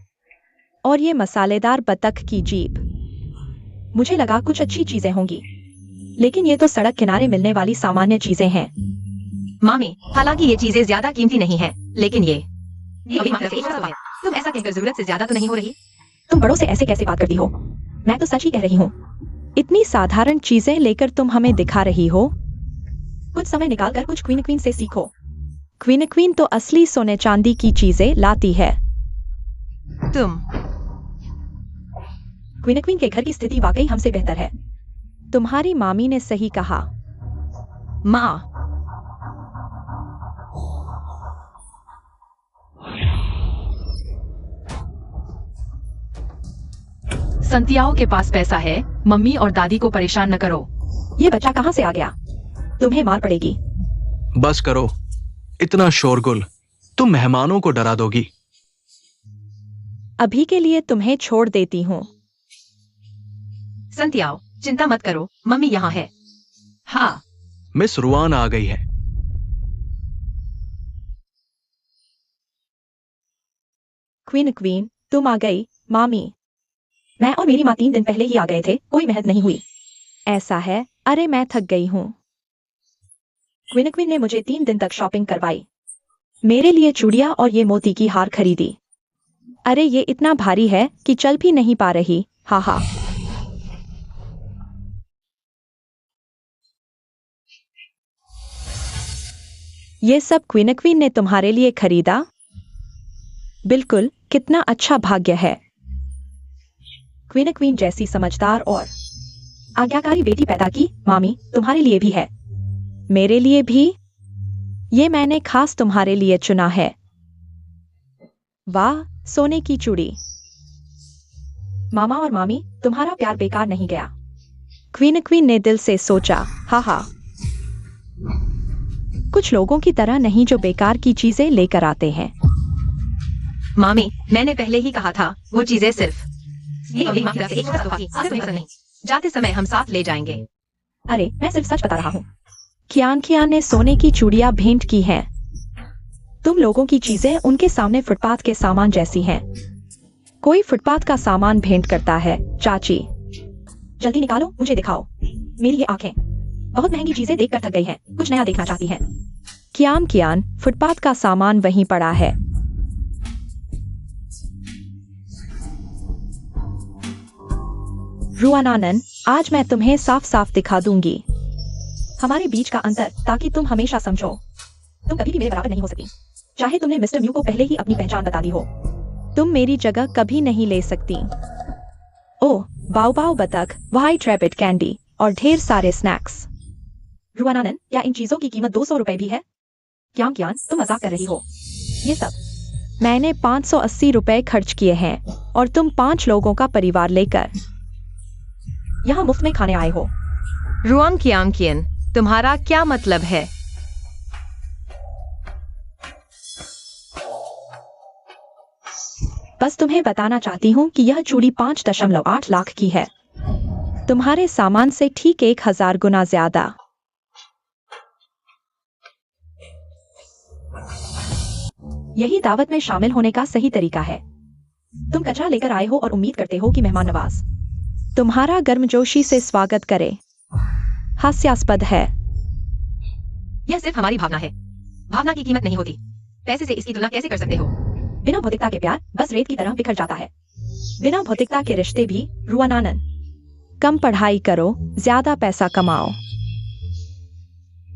और ये मसालेदार बतख की जीभ। मुझे लगा कुछ अच्छी चीजें होंगी, लेकिन ये तो सड़क किनारे मिलने वाली सामान्य चीजें हैं। मामी, हालांकि ये चीजें ज्यादा कीमती नहीं है, लेकिन ये अभी मात्र एक सौ है। तुम ऐसा कहकर जरूरत से ज्यादा तो नहीं हो रही? तुम बड़ों से ऐसे कैसे बात करती हो? मैं तो सच ही कह रही हूँ। इतनी साधारण चीजें लेकर तुम हमें दिखा रही हो। कुछ समय निकालकर कुछ क्वीन क्वीन से सीखो। क्वीन क्वीन तो असली सोने चांदी की चीजें लाती है। तुम क्वीन क्वीन के घर की स्थिति वाकई हमसे बेहतर है। तुम्हारी मामी ने सही कहा। माँ, संतियाओ के पास पैसा है। मम्मी और दादी को परेशान न करो। ये बच्चा कहाँ से आ गया? तुम्हें मार पड़ेगी। बस करो, इतना शोरगुल, तुम मेहमानों को डरा दोगी। अभी के लिए तुम्हें छोड़ देती हूँ। संतियाओ, चिंता मत करो, मम्मी यहाँ है। हाँ, मिस रुआन आ गई है। क्वीन क्वीन, तुम आ गई। मामी, मैं और मेरी माँ 3 दिन पहले ही आ गए थे, कोई मेहनत नहीं हुई। ऐसा है? अरे मैं थक गई हूँ। क्वीन क्वीन ने मुझे 3 दिन तक शॉपिंग करवाई, मेरे लिए चूड़ियां और ये मोती की हार खरीदी। अरे ये इतना भारी है कि चल भी नहीं पा रही। हा हा। ये सब क्वीन क्वीन ने तुम्हारे लिए खरीदा? बिल्कुल, कितना अच्छा भाग्य है। क्वीन क्वीन जैसी समझदार और आज्ञाकारी बेटी पैदा की। मामी, तुम्हारे लिए भी है। मेरे लिए भी? ये मैंने खास तुम्हारे लिए चुना है। वाह, सोने की चूड़ी। मामा और मामी, तुम्हारा प्यार बेकार नहीं गया। क्वीन क्वीन ने दिल से सोचा। हा हा। कुछ लोगों की तरह नहीं जो बेकार की चीजें लेकर आते हैं। मामी, मैंने पहले ही कहा था, वो चीजें सिर्फ ये अभी मात्र एक तोहफा थी, आगे कोई पसंद नहीं। जाते समय हम साथ ले जाएंगे। अरे मैं सिर्फ सच बता रहा हूँ। कियान कियान ने सोने की चूड़ियां भेंट की हैं। तुम लोगों की चीजें उनके सामने फुटपाथ के सामान जैसी हैं। कोई फुटपाथ का सामान भेंट करता है? चाची, जल्दी निकालो, मुझे दिखाओ। मेरी ये आंखें बहुत महंगी चीजें देखकर थक गई हैं, कुछ नया देखना चाहती हैं। कियान फुटपाथ का सामान वहीं पड़ा है। रुआन आनन, आज मैं तुम्हें साफ साफ दिखा दूंगी हमारे बीच का अंतर, ताकि तुम हमेशा समझो तुम कभी भी मेरे बराबर नहीं हो सकती, चाहे तुमने मिस्टर म्यू को पहले ही अपनी पहचान बता दी हो। तुम मेरी जगह कभी नहीं ले सकती। ओह, बाओ बाओ बतख, व्हाइट रैबिट कैंडी और ढेर सारे स्नैक्स। रुआन आनन, क्या इन चीजों की कीमत 200 रुपए भी है? कियान, तुम मजाक कर रही हो। ये सब मैंने 580 रुपए खर्च किए हैं और तुम 5 लोगों का परिवार लेकर यहाँ मुफ्त में खाने आए हो। रुआन कियान, तुम्हारा क्या मतलब है? बस तुम्हें बताना चाहती हूँ कि यह चूड़ी 5.8 लाख की है, तुम्हारे सामान से ठीक 1000 गुना ज्यादा। यही दावत में शामिल होने का सही तरीका है। तुम कचरा लेकर आए हो और उम्मीद करते हो कि मेहमान नवाज तुम्हारा गर्मजोशी से स्वागत करे। हास्यास्पद है। यह सिर्फ हमारी भावना है, भावना की कीमत नहीं होती। पैसे से इसकी तुलना कैसे कर सकते हो? बिना भौतिकता के प्यार बस रेत की तरह बिखर जाता है। बिना भौतिकता के रिश्ते भी। रुआन आनन, कम पढ़ाई करो, ज्यादा पैसा कमाओ।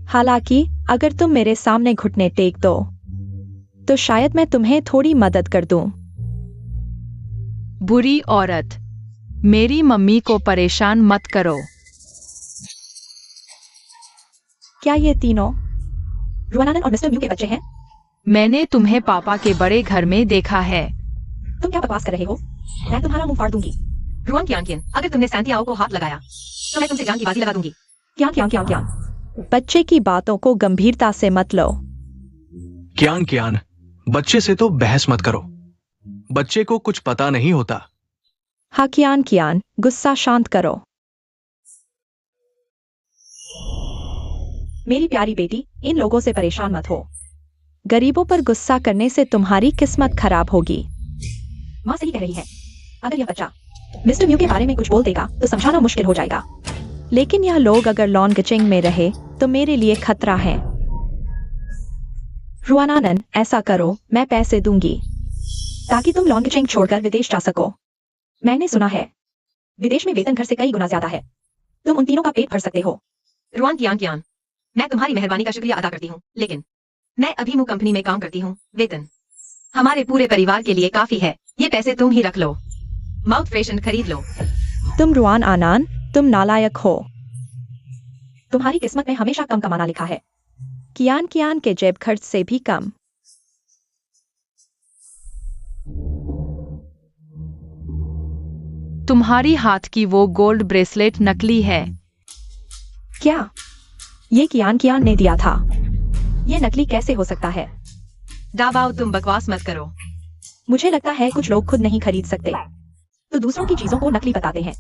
हालांकि अगर तुम मेरे सामने घुटने टेक दो तो शायद मैं तुम्हें थोड़ी मदद कर दूं। बुरी औरत, मेरी मम्मी को परेशान मत करो। क्या ये तीनों रुआन आनन और मिस्टर म्यू के बच्चे हैं? मैंने तुम्हें पापा के बड़े घर में देखा है। तुम क्या बकवास कर रहे हो? मैं तुम्हारा मुंह फाड़ दूंगी। रुआन कियान, अगर तुमने सैंटियागो को हाथ लगाया तो मैं तुमसे जान की बाजी लगा दूंगी। क्या? बच्चे की बातों को गंभीरता से मत लो। कियान, बच्चे से तो बहस मत करो। बच्चे को कुछ पता नहीं होता। हाँ कियान, गुस्सा शांत करो। मेरी प्यारी बेटी, इन लोगों से परेशान मत हो। गरीबों पर गुस्सा करने से तुम्हारी किस्मत खराब होगी। माँ सही कह रही है। अगर यह बच्चा मिस्टर म्यू के बारे में कुछ बोल देगा तो समझाना मुश्किल हो जाएगा। लेकिन यह लोग अगर लॉन्गचिंग में रहे तो मेरे लिए खतरा है। रुआन आनन, ऐसा करो, मैं पैसे दूंगी ताकि तुम लॉन्गचिंग छोड़कर विदेश जा सको। मैंने सुना है विदेश में वेतन घर से कई गुना ज्यादा है। तुम उन तीनों का पेट भर सकते हो। रुआन कियान, मैं तुम्हारी मेहरबानी का शुक्रिया अदा करती हूँ, लेकिन मैं अभी मू कंपनी में काम करती हूँ। वेतन हमारे पूरे परिवार के लिए काफी है। ये पैसे तुम ही रख लो, माउथ फ्रेशन खरीद लो। तुम रुआन आनन, तुम नालायक हो। तुम्हारी किस्मत में हमेशा कम कमाना लिखा है। कियान के जेब खर्च से भी कम। तुम्हारी हाथ की वो गोल्ड ब्रेसलेट नकली है। क्या? ये कियान ने दिया था। ये नकली कैसे हो सकता है? दाबाओ, तुम बकवास मत करो। मुझे लगता है कुछ लोग खुद नहीं खरीद सकते तो दूसरों की चीजों को नकली बताते हैं।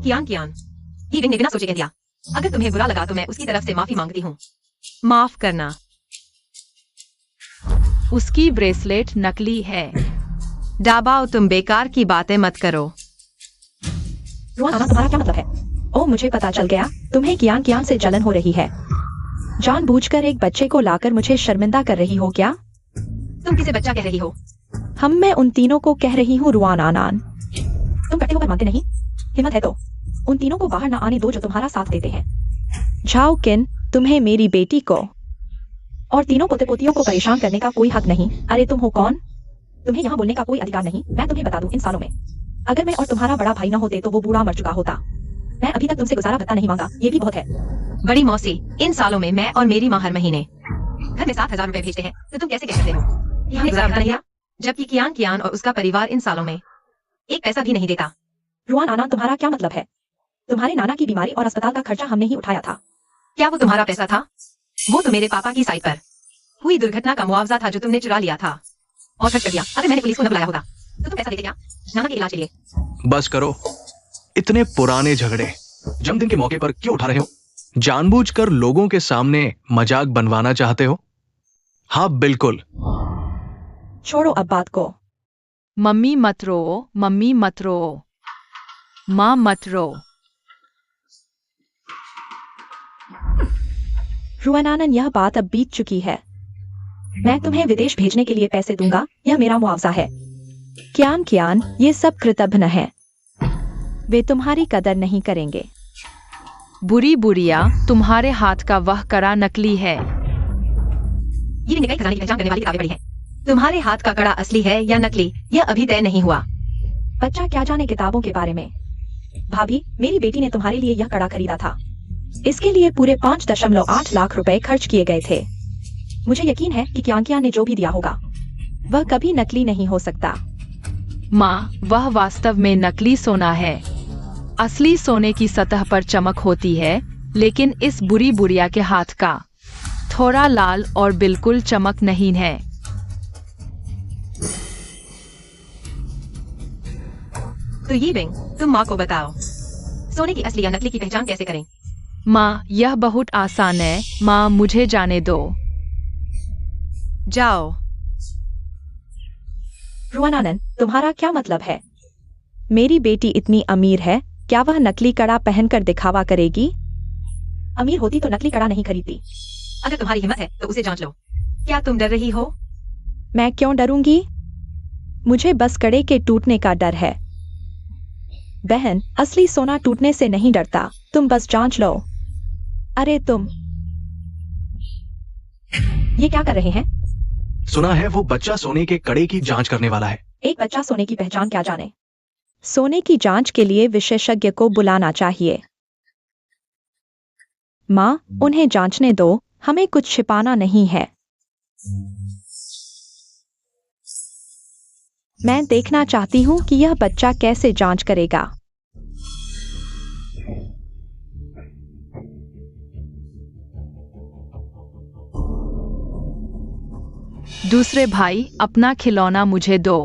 कियान, ये विंग ने बिना सोचे कह दिया। अगर तुम्हें बुरा लगा तो मैं उसकी तरफ से माफी मांगती हूँ। माफ करना। उसकी ब्रेसलेट नकली है। दाबाओ, तुम बेकार की बातें मत करो। रुआन आनन, तुम्हारा क्या मतलब है? ओह, मुझे पता चल गया। तुम्हें कियान से जलन हो रही है। जानबूझकर एक बच्चे को लाकर मुझे शर्मिंदा कर रही हो क्या? तुम किसे बच्चा कह रही हो? मैं उन तीनों को कह रही हूँ रुआन आनन। तुम करते हो पर मानते नहीं। हिम्मत है तो उन तीनों को बाहर ना आने दो जो तुम्हारा साथ देते हैं। झाओ किन, तुम्हें मेरी बेटी को और तीनों पोते पोतियों को परेशान करने का कोई हक नहीं। अरे तुम हो कौन? तुम्हें यहाँ बोलने का कोई अधिकार नहीं। मैं तुम्हें बता दूं, इन सालों में अगर मैं और तुम्हारा बड़ा भाई न होते तो वो बूढ़ा मर चुका होता। मैं अभी तक तुमसे गुजारा भत्ता नहीं मांगा, ये भी बहुत है। बड़ी मौसी, इन सालों में मैं और मेरी माँ हर महीने घर में 7,000 रुपए भेजते हैं, तो तुम कैसे कह सकते हो कि हमें गुजारा भत्ता नहीं? जबकि कियान और उसका परिवार इन सालों में एक पैसा भी नहीं देता। रुआन आनन, तुम्हारा क्या मतलब है? तुम्हारे नाना की बीमारी और अस्पताल का खर्चा हमने ही उठाया था। क्या वो तुम्हारा पैसा था? वो तो मेरे पापा की साइट पर हुई दुर्घटना का मुआवजा था जो तुमने चुरा लिया था और खर्च कर दिया। अगर मैंने पुलिस को न बुलाया होता तो तुम पैसा देते क्या नाना के इलाज के लिए? बस करो, इतने पुराने झगड़े जन्मदिन के मौके पर क्यों उठा रहे हो? जानबूझकर लोगों के सामने मजाक बनवाना चाहते हो? हाँ बिल्कुल। छोड़ो अब बात को। मम्मी मत रो, मम्मी मत रो, माँ मत रो। रुआन आनन, यह बात अब बीत चुकी है। मैं तुम्हें विदेश भेजने के लिए पैसे दूंगा, यह मेरा मुआवजा है। कियान कियान, ये सब कृतघ्न है। वे तुम्हारी कदर नहीं करेंगे। बुरी बुढ़िया, तुम्हारे हाथ का वह कड़ा नकली है। ये निकाय खजाने की पहचान करने वाली किताबें पढ़ी हैं। तुम्हारे हाथ का कड़ा असली है या नकली, यह अभी तय नहीं हुआ। बच्चा क्या जाने किताबों के बारे में। भाभी, मेरी बेटी ने तुम्हारे लिए यह कड़ा खरीदा था। इसके लिए पूरे 5.8 लाख रुपए खर्च किए गए थे। मुझे यकीन है कि कियांकिया ने जो भी दिया होगा वह कभी नकली नहीं हो सकता। माँ, वह वास्तव में नकली सोना है। असली सोने की सतह पर चमक होती है, लेकिन इस बुरी बुढ़िया के हाथ का थोड़ा लाल और बिल्कुल चमक नहीं है। तो ये बिंग, तुम माँ को बताओ, सोने की असली या नकली की पहचान कैसे करें? माँ, यह बहुत आसान है। माँ, मुझे जाने दो। जाओ। रुआन आनन, तुम्हारा क्या मतलब है? मेरी बेटी इतनी अमीर है, क्या वह नकली कड़ा पहनकर दिखावा करेगी? अमीर होती तो नकली कड़ा नहीं खरीदती। अगर तुम्हारी हिम्मत है तो उसे जांच लो। क्या तुम डर रही हो? मैं क्यों डरूंगी? मुझे बस कड़े के टूटने का डर है। बहन, असली सोना टूटने से नहीं डरता, तुम बस जांच लो। अरे तुम ये क्या कर रहे हैं? सुना है वो बच्चा सोने के कड़े की जांच करने वाला है। एक बच्चा सोने की पहचान क्या जाने? सोने की जांच के लिए विशेषज्ञ को बुलाना चाहिए। माँ, उन्हें जांचने दो, हमें कुछ छिपाना नहीं है। मैं देखना चाहती हूँ कि यह बच्चा कैसे जांच करेगा। दूसरे भाई, अपना खिलौना मुझे दो।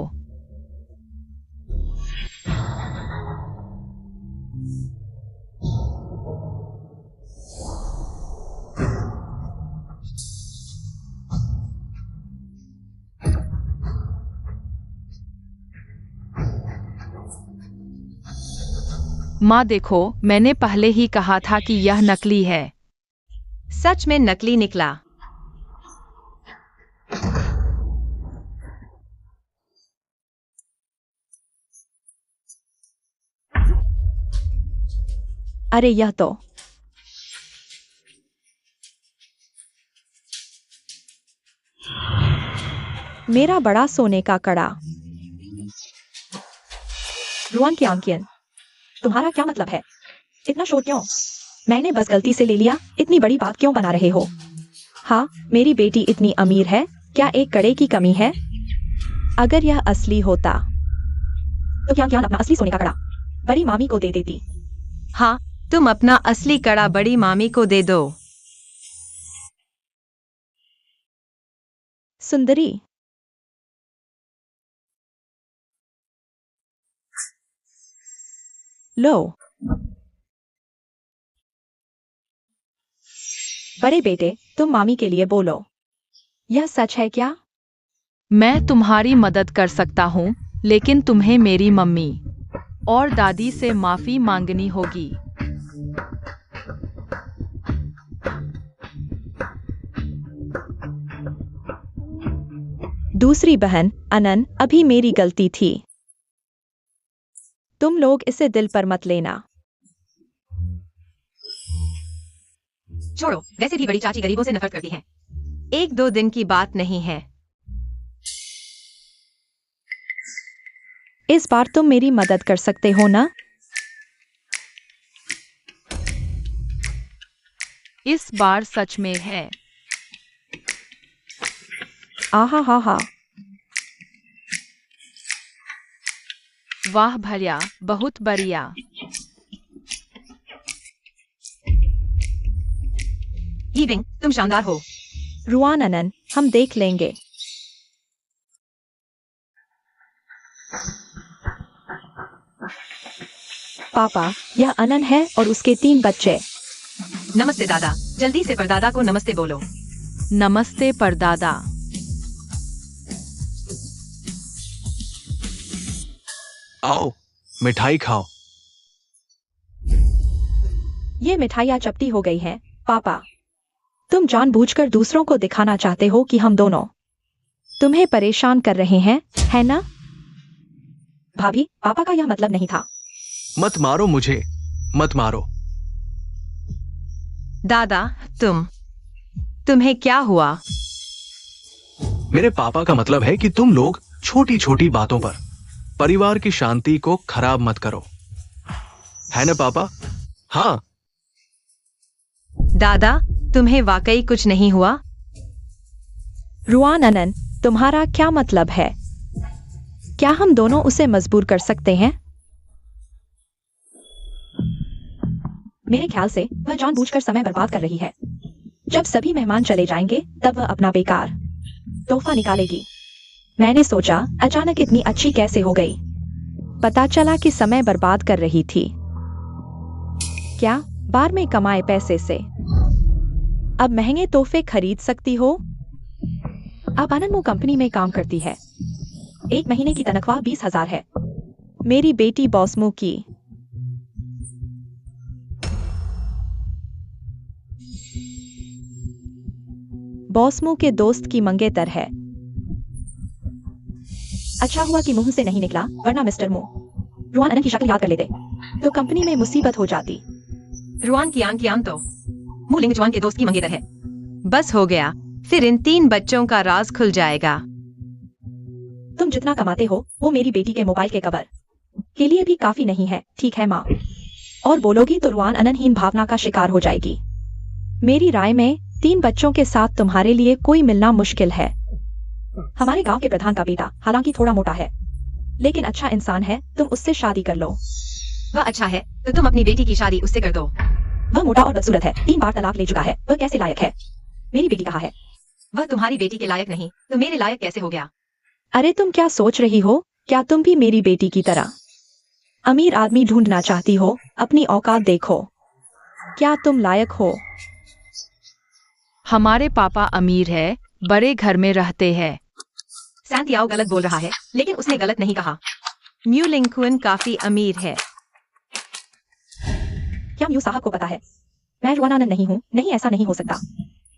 माँ देखो, मैंने पहले ही कहा था कि यह नकली है। सच में नकली निकला। अरे यह तो मेरा बड़ा सोने का कड़ा। रुआन कियांकियन, तुम्हारा क्या मतलब है? इतना शोर क्यों? मैंने बस गलती से ले लिया, इतनी बड़ी बात क्यों बना रहे हो? हाँ, मेरी बेटी इतनी अमीर है, क्या एक कड़े की कमी है? अगर यह असली होता तो कियांकियन अपना असली सोने का कड़ा बड़ी मामी को दे देती। हाँ, तुम अपना असली कड़ा बड़ी मामी को दे दो। सुंदरी, लो। बड़े बेटे, तुम मामी के लिए बोलो। यह सच है क्या? मैं तुम्हारी मदद कर सकता हूँ, लेकिन तुम्हें मेरी मम्मी और दादी से माफी मांगनी होगी। दूसरी बहन, अनन, अभी मेरी गलती थी। तुम लोग इसे दिल पर मत लेना। छोड़ो, वैसे भी बड़ी चाची गरीबों से नफरत करती हैं। 1-2 दिन की बात नहीं है। इस बार तुम मेरी मदद कर सकते हो ना? इस बार सच में है। आहा हा हा। वाह भैया, बहुत बढ़िया। ही बिंग, तुम शानदार हो। रुआन अनन, हम देख लेंगे। पापा, यह अनन है और उसके 3 बच्चे। नमस्ते दादा, जल्दी से परदादा को नमस्ते बोलो। नमस्ते परदादा। आओ, मिठाई खाओ। ये मिठाइयाँ चपटी हो गई हैं, पापा। तुम जानबूझकर दूसरों को दिखाना चाहते हो कि हम दोनों तुम्हें परेशान कर रहे हैं, है ना? भाभी, पापा का यह मतलब नहीं था। मत मारो मुझे, मत मारो। दादा, तुम्हें क्या हुआ? मेरे पापा का मतलब है कि तुम लोग छोटी छोटी बातों पर परिवार की शांति को खराब मत करो, है ना पापा? हाँ। दादा, तुम्हें वाकई कुछ नहीं हुआ? रुआन अनन, तुम्हारा क्या मतलब है? क्या हम दोनों उसे मजबूर कर सकते हैं? मेरे ख्याल से वह जानबूझकर समय बर्बाद कर रही है। जब सभी मेहमान चले जाएंगे तब वह अपना बेकार तोहफा निकालेगी। मैंने सोचा अचानक इतनी अच्छी कैसे हो गई। पता चला कि समय बर्बाद कर रही थी। क्या बार में कमाए पैसे से अब महंगे तोहफे खरीद सकती हो? अब आनंद मुंह कंपनी में काम करती है। 1 महीने की तनख्वाह 20,000 है। मेरी बेटी बॉसमू की बॉसमू के दोस्त की मंगेतर है। अच्छा हुआ कि मुंह से नहीं निकला, वरना मिस्टर मू रुआन अनन की शक्ल याद कर लेते तो कंपनी में मुसीबत हो जाती। रुआन कियान तो मू लिंगजुआन के दोस्त की मंगेतर है। बस हो गया, फिर इन 3 बच्चों का राज खुल जाएगा। तुम जितना कमाते हो वो मेरी बेटी के मोबाइल के कवर के लिए भी काफी नहीं है, ठीक है माँ? और बोलोगी तो रुआन अननहीन भावना का शिकार हो जाएगी। मेरी राय में 3 बच्चों के साथ तुम्हारे लिए कोई मिलना मुश्किल है। हमारे गांव के प्रधान का बेटा हालांकि थोड़ा मोटा है, लेकिन अच्छा इंसान है, तुम उससे शादी कर लो। वह अच्छा है तो तुम अपनी बेटी की शादी उससे कर दो। वह मोटा और बदसूरत है, 3 बार तलाक ले चुका है, वह कैसे लायक है? मेरी बेटी कहाँ है? वह तुम्हारी बेटी के लायक नहीं तो मेरे लायक कैसे हो गया? अरे तुम क्या सोच रही हो? क्या तुम भी मेरी बेटी की तरह अमीर आदमी ढूंढना चाहती हो? अपनी औकात देखो, क्या तुम लायक हो? हमारे पापा अमीर है, बड़े घर में रहते हैं। सैंतियाओ गलत बोल रहा है, लेकिन उसने गलत नहीं कहा। म्यू लिंकुन काफी अमीर है। क्या म्यू साहब को पता है मैं रुआन अनन नहीं हूँ? नहीं, ऐसा नहीं हो सकता।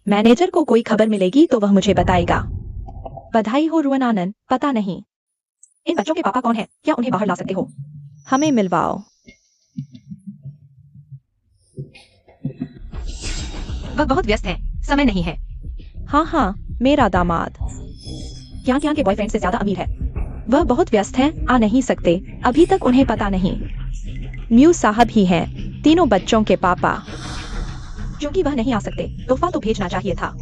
मैनेजर को कोई खबर मिलेगी तो वह मुझे बताएगा। बधाई हो रुआन अनन, पता नहीं इन बच्चों के पापा कौन है? क्या उन्हें बाहर ला सकते हो? हमें मिलवाओ। वह बहुत व्यस्त है, समय नहीं है। हाँ, मेरा दामाद क्या के बॉयफ्रेंड से ज्यादा अमीर है। वह बहुत व्यस्त है, आ नहीं सकते। अभी तक उन्हें पता नहीं। म्यू साहब ही हैं, तीनों बच्चों के पापा। क्योंकि वह नहीं आ सकते, तोहफा तो भेजना चाहिए था।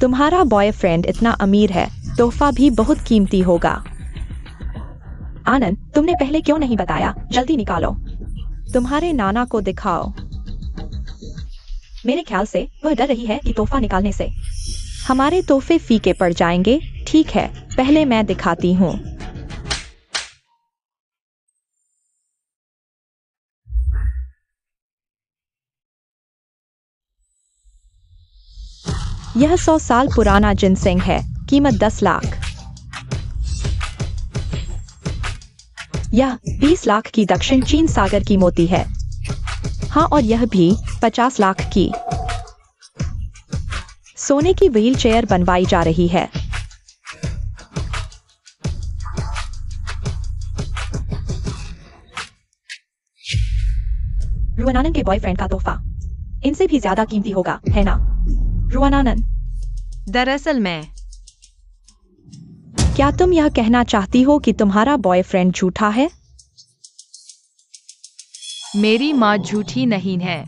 तुम्हारा बॉयफ्रेंड इतना अमीर है, तोहफा भी बहुत कीमती होगा। आनंद, तुमने पहले क्यों नहीं बताया? जल्दी निकालो, तुम्हारे नाना को दिखाओ। मेरे ख्याल से वह डर रही है कि तोहफा निकालने से हमारे तोहफे फीके पड़ जाएंगे। ठीक है, पहले मैं दिखाती हूँ। यह 100 साल पुराना जिनसेंग है, कीमत 10 लाख। यह 20 लाख की दक्षिण चीन सागर की मोती है। हाँ, और यह भी 50 लाख की। सोने की व्हील चेयर बनवाई जा रही है। रुआनानन के बॉयफ्रेंड का तोहफा इनसे भी ज्यादा कीमती होगा, है ना रुआनानन? दरअसल मैं क्या तुम यह कहना चाहती हो कि तुम्हारा बॉयफ्रेंड झूठा है? मेरी माँ झूठी नहीं है।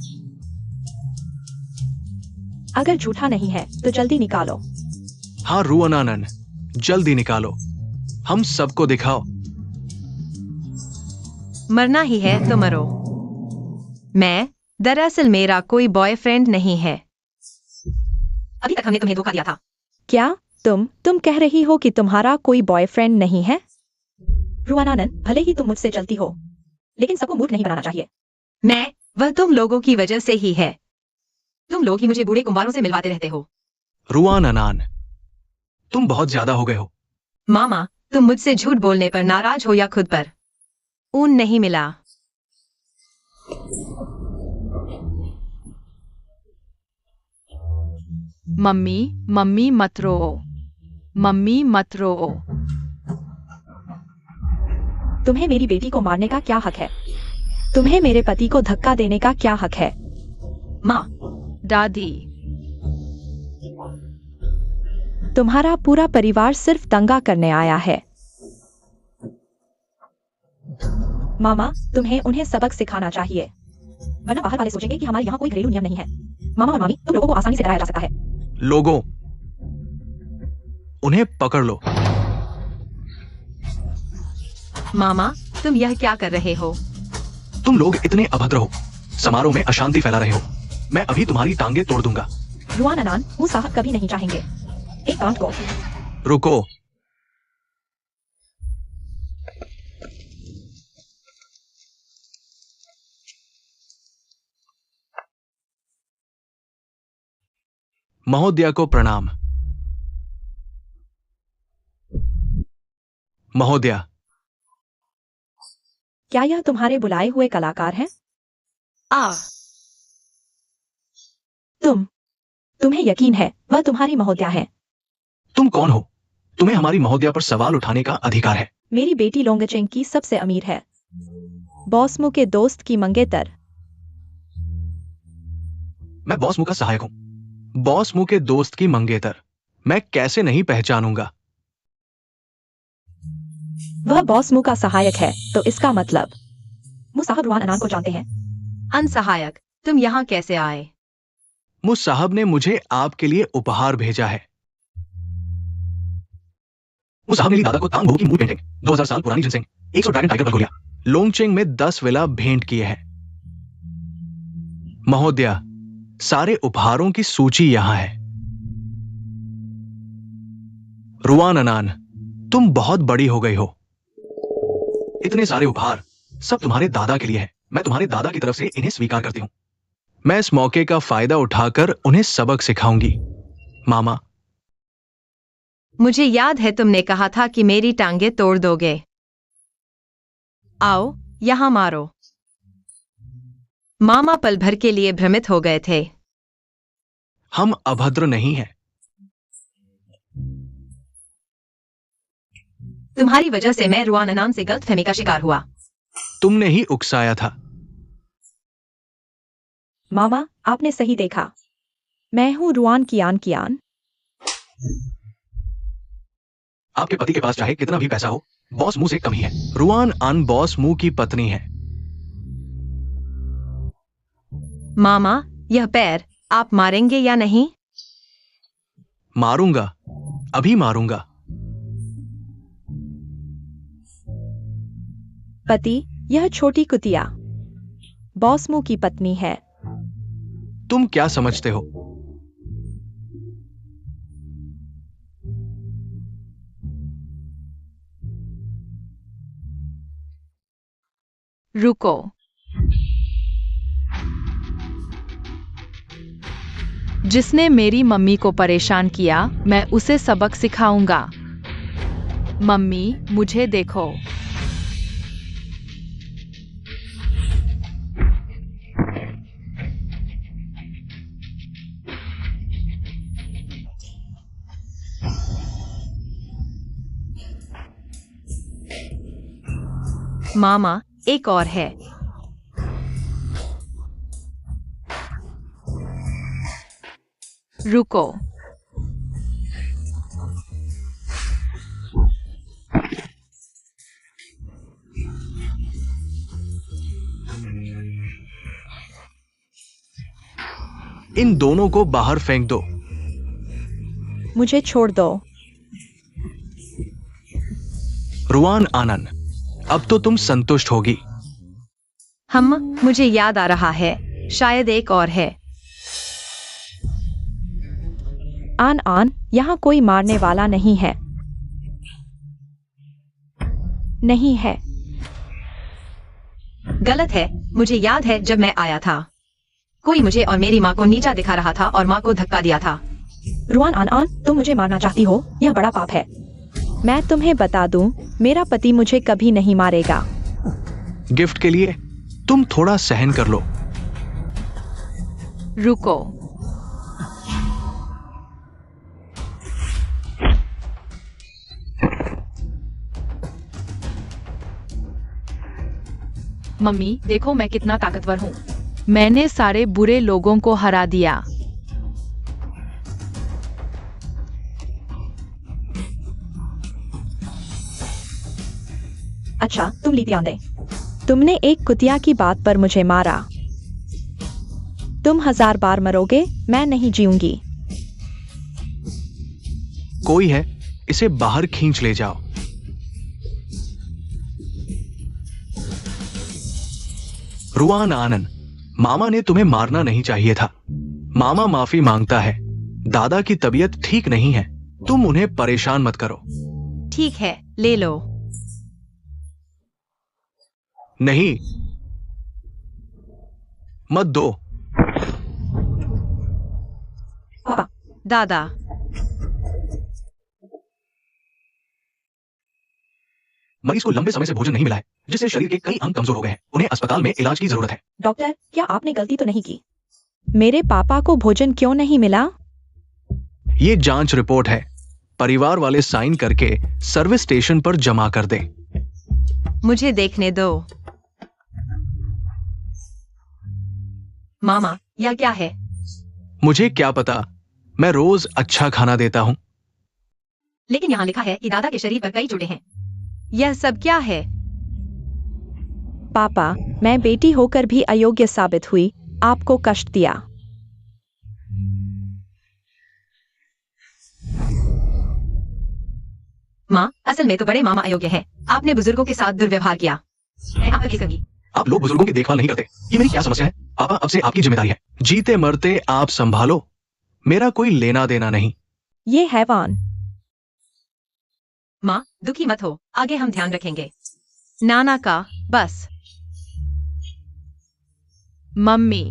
अगर झूठा नहीं है तो जल्दी निकालो। हाँ रुआन अनन, जल्दी निकालो, हम सबको दिखाओ। मरना ही है तो मरो। दरअसल मेरा कोई बॉयफ्रेंड नहीं है। अभी तक हमने तुम्हें धोखा दिया था। क्या तुम कह रही हो कि तुम्हारा कोई बॉयफ्रेंड नहीं है? रुआनानन, भले ही तुम मुझसे जलती हो, लेकिन सबको मूर्ख नहीं बनाना चाहिए। वह तुम लोगों की वजह से ही है। तुम लोग ही मुझे बूढ़े कुंवारों से मिलवाते रहते हो। रुआन अनान, तुम बहुत ज्यादा हो गए हो। मामा, तुम मुझसे झूठ बोलने पर नाराज हो या खुद पर ऊन नहीं मिला? मम्मी मत रो। मम्मी मत रो। तुम्हें मेरी बेटी को मारने का क्या हक है? तुम्हें मेरे पति को धक्का देने का क्या हक है? माँ, दादी, तुम्हारा पूरा परिवार सिर्फ दंगा करने आया है। मामा, तुम्हें उन्हें सबक सिखाना चाहिए, वरना बाहर वाले सोचेंगे कि हमारे यहाँ कोई घरेलू नियम नहीं है। मामा और मामी, तुम लोगों को आसानी से डराया जा सकता है। लोगों, उन्हें पकड़ लो। मामा, तुम यह क्या कर रहे हो? तुम लोग इतने अभद्र हो, समारोह में अशांति फैला रहे हो। मैं अभी तुम्हारी टांगे तोड़ दूंगा। रुआन अनान, वो साहब कभी नहीं चाहेंगे। एक कांट को। रुको। महोदया को प्रणाम। महोदया, क्या यह तुम्हारे बुलाए हुए कलाकार हैं? तुम्हें यकीन है वह तुम्हारी महोदया है? तुम कौन हो? तुम्हें हमारी महोदया पर सवाल उठाने का अधिकार है। मेरी बेटी लोंगचेंग की सबसे अमीर है, बॉसमू के दोस्त की मंगेतर। मैं बॉसमू का सहायक हूं। बॉसमू के दोस्त की मंगेतर मैं कैसे नहीं पहचानूंगा? वह बॉसमू का सहायक है, तो इसका मतलब मु साहब रुआन अनान को जानते हैं। अनसहायक, तुम यहाँ कैसे आए? मुझ साहब ने मुझे आपके लिए उपहार भेजा है। मुझ साहब ने ली दादा को तांग की मूल पेंटिंग, 2000 साल पुरानी जिनसिंग, 100 ड्रैगन टाइगर बलगोलिया, लोंगचेंग में 10 विला भेंट किए हैं। महोदया, सारे उपहारों की सूची यहां है। रुआन अनान, तुम बहुत बड़ी हो गई हो। इतने सारे उपहार सब तुम्हारे दादा के लिए है। मैं तुम्हारे दादा की तरफ से इन्हें स्वीकार करती हूं। मैं इस मौके का फायदा उठाकर उन्हें सबक सिखाऊंगी। मामा, मुझे याद है तुमने कहा था कि मेरी टांगे तोड़ दोगे। आओ, यहाँ मारो। मामा पल भर के लिए भ्रमित हो गए थे। हम अभद्र नहीं हैं। तुम्हारी वजह से मैं रुआन अनान से गलतफहमी का शिकार हुआ। तुमने ही उकसाया था। मामा, आपने सही देखा। मैं हूँ रुआन कियान कियान। आपके पति के पास चाहे कितना भी पैसा हो, बॉस मुंह से कम ही है। रुआन अन बॉस मुंह की पत्नी है। मामा, यह पैर आप मारेंगे या नहीं? मारूंगा, अभी मारूंगा। पति, यह छोटी कुतिया बॉसमू की पत्नी है। तुम क्या समझते हो? रुको। जिसने मेरी मम्मी को परेशान किया, मैं उसे सबक सिखाऊंगा। मम्मी, मुझे देखो। मामा, एक और है। रुको। इन दोनों को बाहर फेंक दो। मुझे छोड़ दो। रुआन आनन, अब तो तुम संतुष्ट होगी। मुझे याद आ रहा है, शायद एक और है। आन आन, यहाँ कोई मारने वाला नहीं है। नहीं है। गलत है। मुझे याद है जब मैं आया था, कोई मुझे और मेरी माँ को नीचा दिखा रहा था और माँ को धक्का दिया था। रुआन आन आन, तुम मुझे मारना चाहती हो? यह बड़ा पाप है। मैं तुम्हें बता दूं, मेरा पति मुझे कभी नहीं मारेगा। गिफ्ट के लिए तुम थोड़ा सहन कर लो। रुको। मम्मी देखो मैं कितना ताकतवर हूँ। मैंने सारे बुरे लोगों को हरा दिया। अच्छा तुम लीतियां दे। तुमने एक कुतिया की बात पर मुझे मारा। तुम 1000 बार मरोगे, मैं नहीं जीऊंगी। कोई है, इसे बाहर खींच ले जाओ। रुआन आनन, मामा ने तुम्हें मारना नहीं चाहिए था। मामा माफी मांगता है। दादा की तबीयत ठीक नहीं है, तुम उन्हें परेशान मत करो। ठीक है, ले लो। नहीं, मत दो। पापा, दादा, मरीज को लंबे समय से भोजन नहीं मिला है, जिससे शरीर के कई अंग कमजोर हो गए हैं। उन्हें अस्पताल में इलाज की जरूरत है। डॉक्टर, क्या आपने गलती तो नहीं की? मेरे पापा को भोजन क्यों नहीं मिला? ये जांच रिपोर्ट है। परिवार वाले साइन करके सर्विस स्टेशन पर जमा कर दें। मुझे देखने दो। मामा, यह क्या है? मुझे क्या पता, मैं रोज अच्छा खाना देता हूं। लेकिन यहाँ लिखा है कि दादा के शरीर पर कई चोटें हैं। यह सब क्या है? पापा, मैं बेटी होकर भी अयोग्य साबित हुई, आपको कष्ट दिया। माँ, असल में तो बड़े मामा अयोग्य हैं। आपने बुजुर्गों के साथ दुर्व्यवहार किया। मैं आपकी सगी। आप लोग बुजुर्गों की देखभाल नहीं करते। ये मेरी क्या समस्या है? पापा, अब से आपकी जिम्मेदारी है। जीते मरते आप संभालो, मेरा कोई लेना देना नहीं। ये हैवान। माँ, दुखी मत हो, आगे हम ध्यान रखेंगे। नाना का, बस। मम्मी,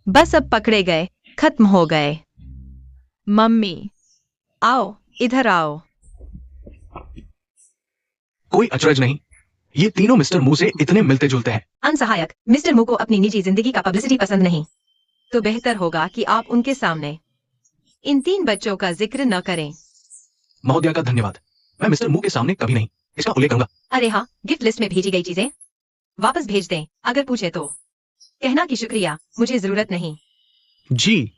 बस अब पकड़े गए, खत्म हो गए। मम्मी, आओ, इधर आओ। कोई अचरज नहीं, ये तीनों मिस्टर मुंह से इतने मिलते जुलते हैं। अनसहायक, मिस्टर मू को अपनी निजी जिंदगी का पब्लिसिटी पसंद नहीं, तो बेहतर होगा कि आप उनके सामने इन 3 बच्चों का जिक्र न करें। महोदया का धन्यवाद। मैं मिस्टर मुंह के सामने कभी नहीं इसका उल्लेख करूंगा। अरे हाँ, गिफ्ट लिस्ट में भेजी गई चीजें वापस भेज दें, अगर पूछे तो। कहना कि शुक्रिया, मुझे जरूरत नहीं। जी।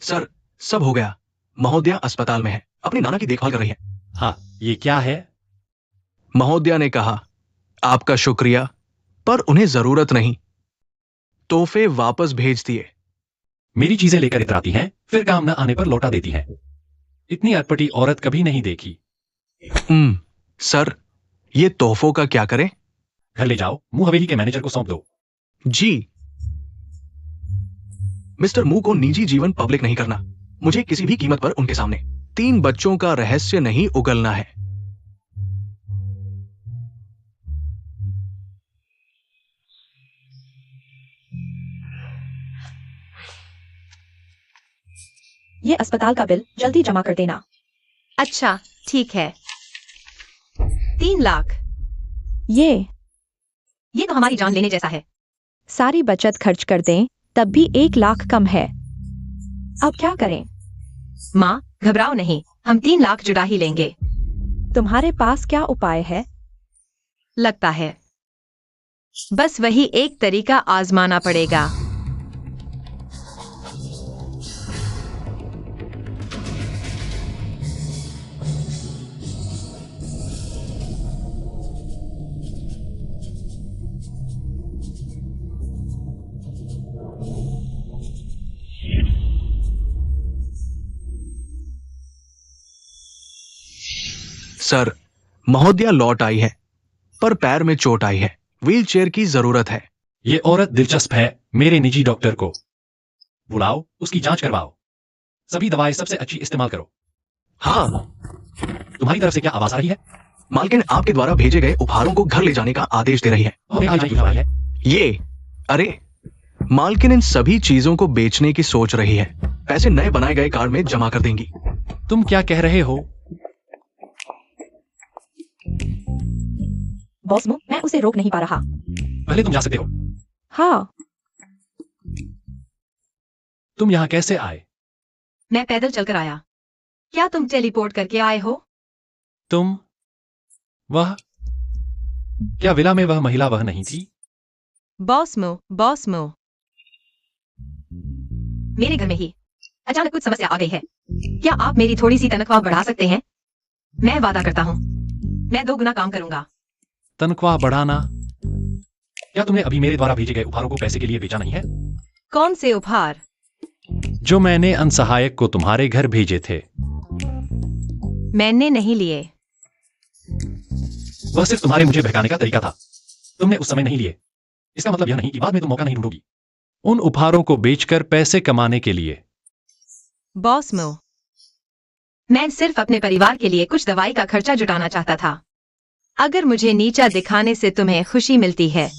सर, सब हो गया। महोदया अस्पताल में है, अपनी नाना की देखभाल कर रही है। हाँ, ये क्या है? महोदया ने कहा, आपका शुक्रिया, पर उन्हें जरूरत नहीं। तोहफे वापस भेज दिए। मेरी चीजें लेकर इतर आती हैं, फिर काम न आने पर लौटा देती हैं। इतनी अटपटी औरत कभी नहीं देखी। सर, ये तोहफों का क्या करें? घर ले जाओ, मुंह हवेली के मैनेजर को सौंप दो। जी। मिस्टर मू को निजी जीवन पब्लिक नहीं करना, मुझे किसी भी कीमत पर उनके सामने। 3 बच्चों का रहस्य नहीं उगलना है। ये अस्पताल का बिल जल्दी जमा कर देना। अच्छा, ठीक है। 3 लाख। ये तो हमारी जान लेने जैसा है। सारी बचत खर्च कर दें, तब भी 1 लाख कम है। अब क्या करें? माँ, घबराओ नहीं, हम 3 लाख जुटा ही लेंगे। तुम्हारे पास क्या उपाय है? लगता है बस वही एक तरीका आजमाना पड़ेगा। सर, महोदया लौट आई है, पर पैर में चोट आई है। व्हीलचेयर की जरूरत है। ये औरत दिलचस्प है, मेरे निजी डॉक्टर को बुलाओ, उसकी जांच करवाओ। सभी दवाएं सबसे अच्छी इस्तेमाल करो। हाँ। तुम्हारी तरफ से क्या आवाज आ रही है? मालकिन आपके द्वारा भेजे गए उपहारों को घर ले जाने का आदेश दे रही है। और यहाँ योजना है। ये, अरे, मालकिन इन सभी चीजों को बेचने की सोच रही है। पैसे नए बनाए गए कार्ड में जमा कर देंगी। तुम क्या कह रहे हो? बॉस मू, मैं उसे रोक नहीं पा रहा। पहले तुम जा सकते हो। हाँ, तुम यहाँ कैसे आए? मैं पैदल चलकर आया। क्या तुम टेलीपोर्ट करके आए हो? तुम वह क्या विला में वह महिला वह नहीं थी? बॉस मो। मेरे घर में ही अचानक कुछ समस्या आ गई है। क्या आप मेरी थोड़ी सी तनख्वाह बढ़ा सकते हैं? मैं वादा करता हूँ मैं 2 गुना काम करूंगा। तनख्वाह बढ़ाना? क्या तुमने अभी मेरे द्वारा भेजे गए उपहारों को पैसे के लिए बेचा नहीं है? कौन से उपहार? जो मैंने अनसहायक को तुम्हारे घर भेजे थे। मैंने नहीं लिए। वह सिर्फ तुम्हारे मुझे बहकाने का तरीका था। तुमने उस समय नहीं लिए। इसका मतलब यह नहीं कि बाद में तुम मौका नहीं ढूंढोगी उन उपहारों को बेचकर पैसे कमाने के लिए। बॉस मो, मैं सिर्फ अपने परिवार के लिए कुछ दवाई का खर्चा जुटाना चाहता था। अगर मुझे नीचा दिखाने से तुम्हें खुशी मिलती है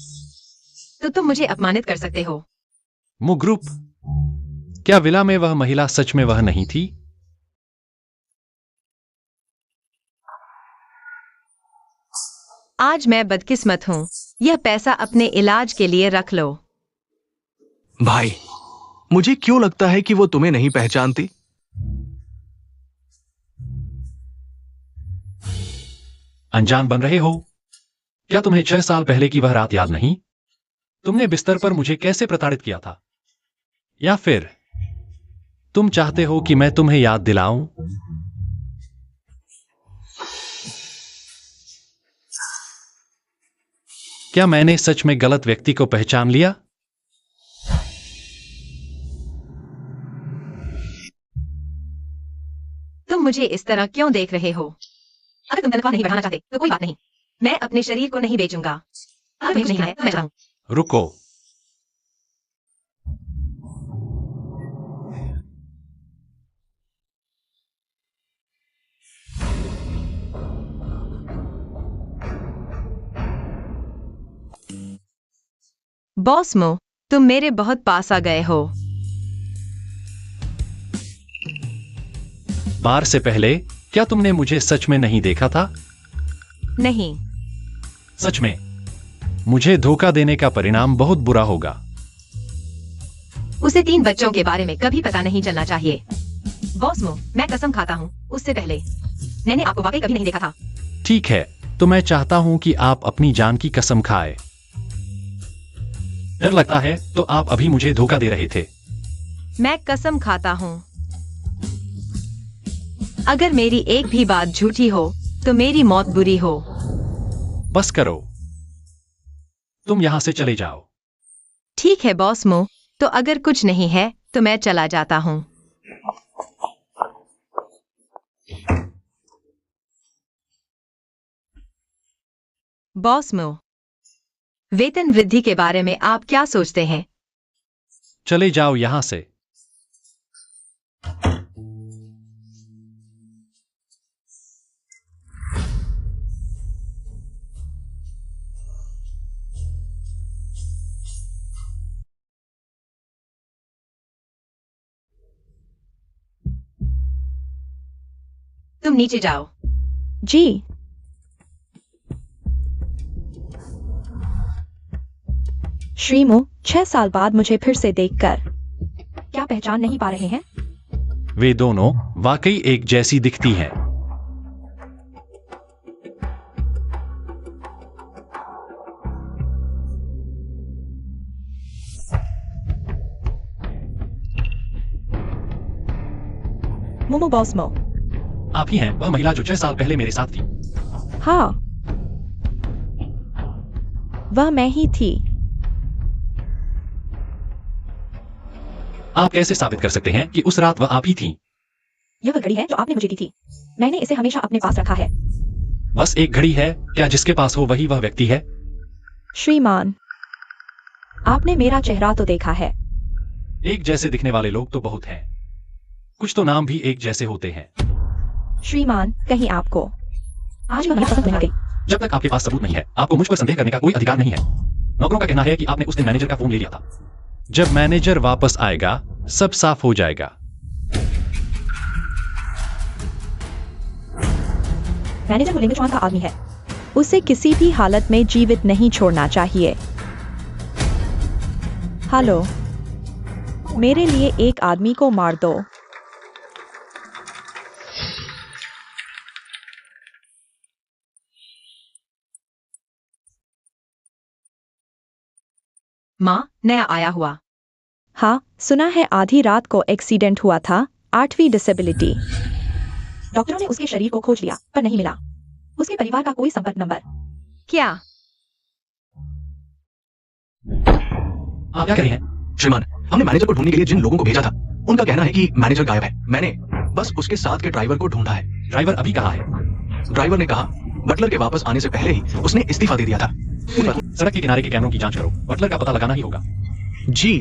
तो तुम मुझे अपमानित कर सकते हो। मुग्रुप, क्या विला में वह महिला सच में वह नहीं थी? आज मैं बदकिस्मत हूँ। यह पैसा अपने इलाज के लिए रख लो। भाई, मुझे क्यों लगता है कि वो तुम्हें नहीं पहचानती? अनजान बन रहे हो? क्या तुम्हें 6 साल पहले की वह रात याद नहीं? तुमने बिस्तर पर मुझे कैसे प्रताड़ित किया था? या फिर तुम चाहते हो कि मैं तुम्हें याद दिलाऊं? क्या मैंने सच में गलत व्यक्ति को पहचान लिया? तुम मुझे इस तरह क्यों देख रहे हो? अगर तुम तनख्वाह नहीं बढ़ाना चाहते तो कोई बात नहीं। मैं अपने शरीर को नहीं बेचूंगा। अगर तुम्हें कुछ नहीं है तो मैं चलाऊं। रुको। बॉस मो, तुम मेरे बहुत पास आ गए हो। बार से पहले क्या तुमने मुझे सच में नहीं देखा था? नहीं। सच में मुझे धोखा देने का परिणाम बहुत बुरा होगा। उसे 3 बच्चों के बारे में कभी पता नहीं चलना चाहिए। बॉस मो, मैं कसम खाता हूँ उससे पहले मैंने आपको वाकई कभी नहीं देखा था। ठीक है, तो मैं चाहता हूं कि आप अपनी जान की कसम खाए। डर लगता है तो आप अभी मुझे धोखा दे रहे थे। मैं कसम खाता हूँ। अगर मेरी एक भी बात झूठी हो तो मेरी मौत बुरी हो। बस करो, तुम यहां से चले जाओ। ठीक है बॉस मो, तो अगर कुछ नहीं है तो मैं चला जाता हूँ। बॉस मो, वेतन वृद्धि के बारे में आप क्या सोचते हैं? चले जाओ यहां से। तुम नीचे जाओ। जी। श्रीमो, 6 साल बाद मुझे फिर से देखकर क्या पहचान नहीं पा रहे हैं? वे दोनों वाकई एक जैसी दिखती हैं। मोमो बॉस मो। आप ही हैं वह महिला जो 6 साल पहले मेरे साथ थी? हाँ, वह मैं ही थी। आप कैसे साबित कर सकते हैं कि उस रात वह आप ही थी? यह वह घड़ी है जो आपने मुझे दी थी। मैंने इसे हमेशा अपने पास रखा है। बस एक घड़ी है, क्या जिसके पास हो वही वह व्यक्ति है? श्रीमान, आपने मेरा चेहरा तो देखा है। एक जैसे दिखने वाले लोग तो बहुत हैं। कुछ तो नाम भी एक जैसे होते हैं। श्रीमान, कहीं आपको आज वह पसंद नहीं आ गई? जब तक आपके पास सबूत नहीं है, आपको मुझ पर संदेह करने का कोई अधिकार नहीं है। नौकरों का कहना है कि आपने उस दिन मैनेजर का फोन ले लिया था। जब मैनेजर वापस आएगा, सब साफ हो जाएगा। मैनेजर वो लिंगचुआन का आदमी है। उसे किसी भी हालत में जीवित नहीं छोड़ना चाहिए। हेलो, मेरे लिए एक आदमी को मार दो। माँ, नया आया हुआ। हाँ, सुना है आधी रात को एक्सीडेंट हुआ था, 8वीं डिसेबिलिटी। डॉक्टरों ने उसके शरीर को खोज लिया पर नहीं मिला। उसके परिवार का कोई संपर्क नंबर। क्या? आप क्या कर रही हैं? श्रीमान, हमने मैनेजर को ढूंढने के लिए जिन लोगों को भेजा था, उनका कहना है कि मैनेजर गायब है। मैंने बस उसके साथ के ड्राइवर को ढूंढा है। ड्राइवर अभी कहाँ है? ड्राइवर ने कहा बटलर के वापस आने से पहले ही उसने इस्तीफा दे दिया था। सड़क के किनारे के कैमरों की जांच करो, बटलर का पता लगाना ही होगा। जी।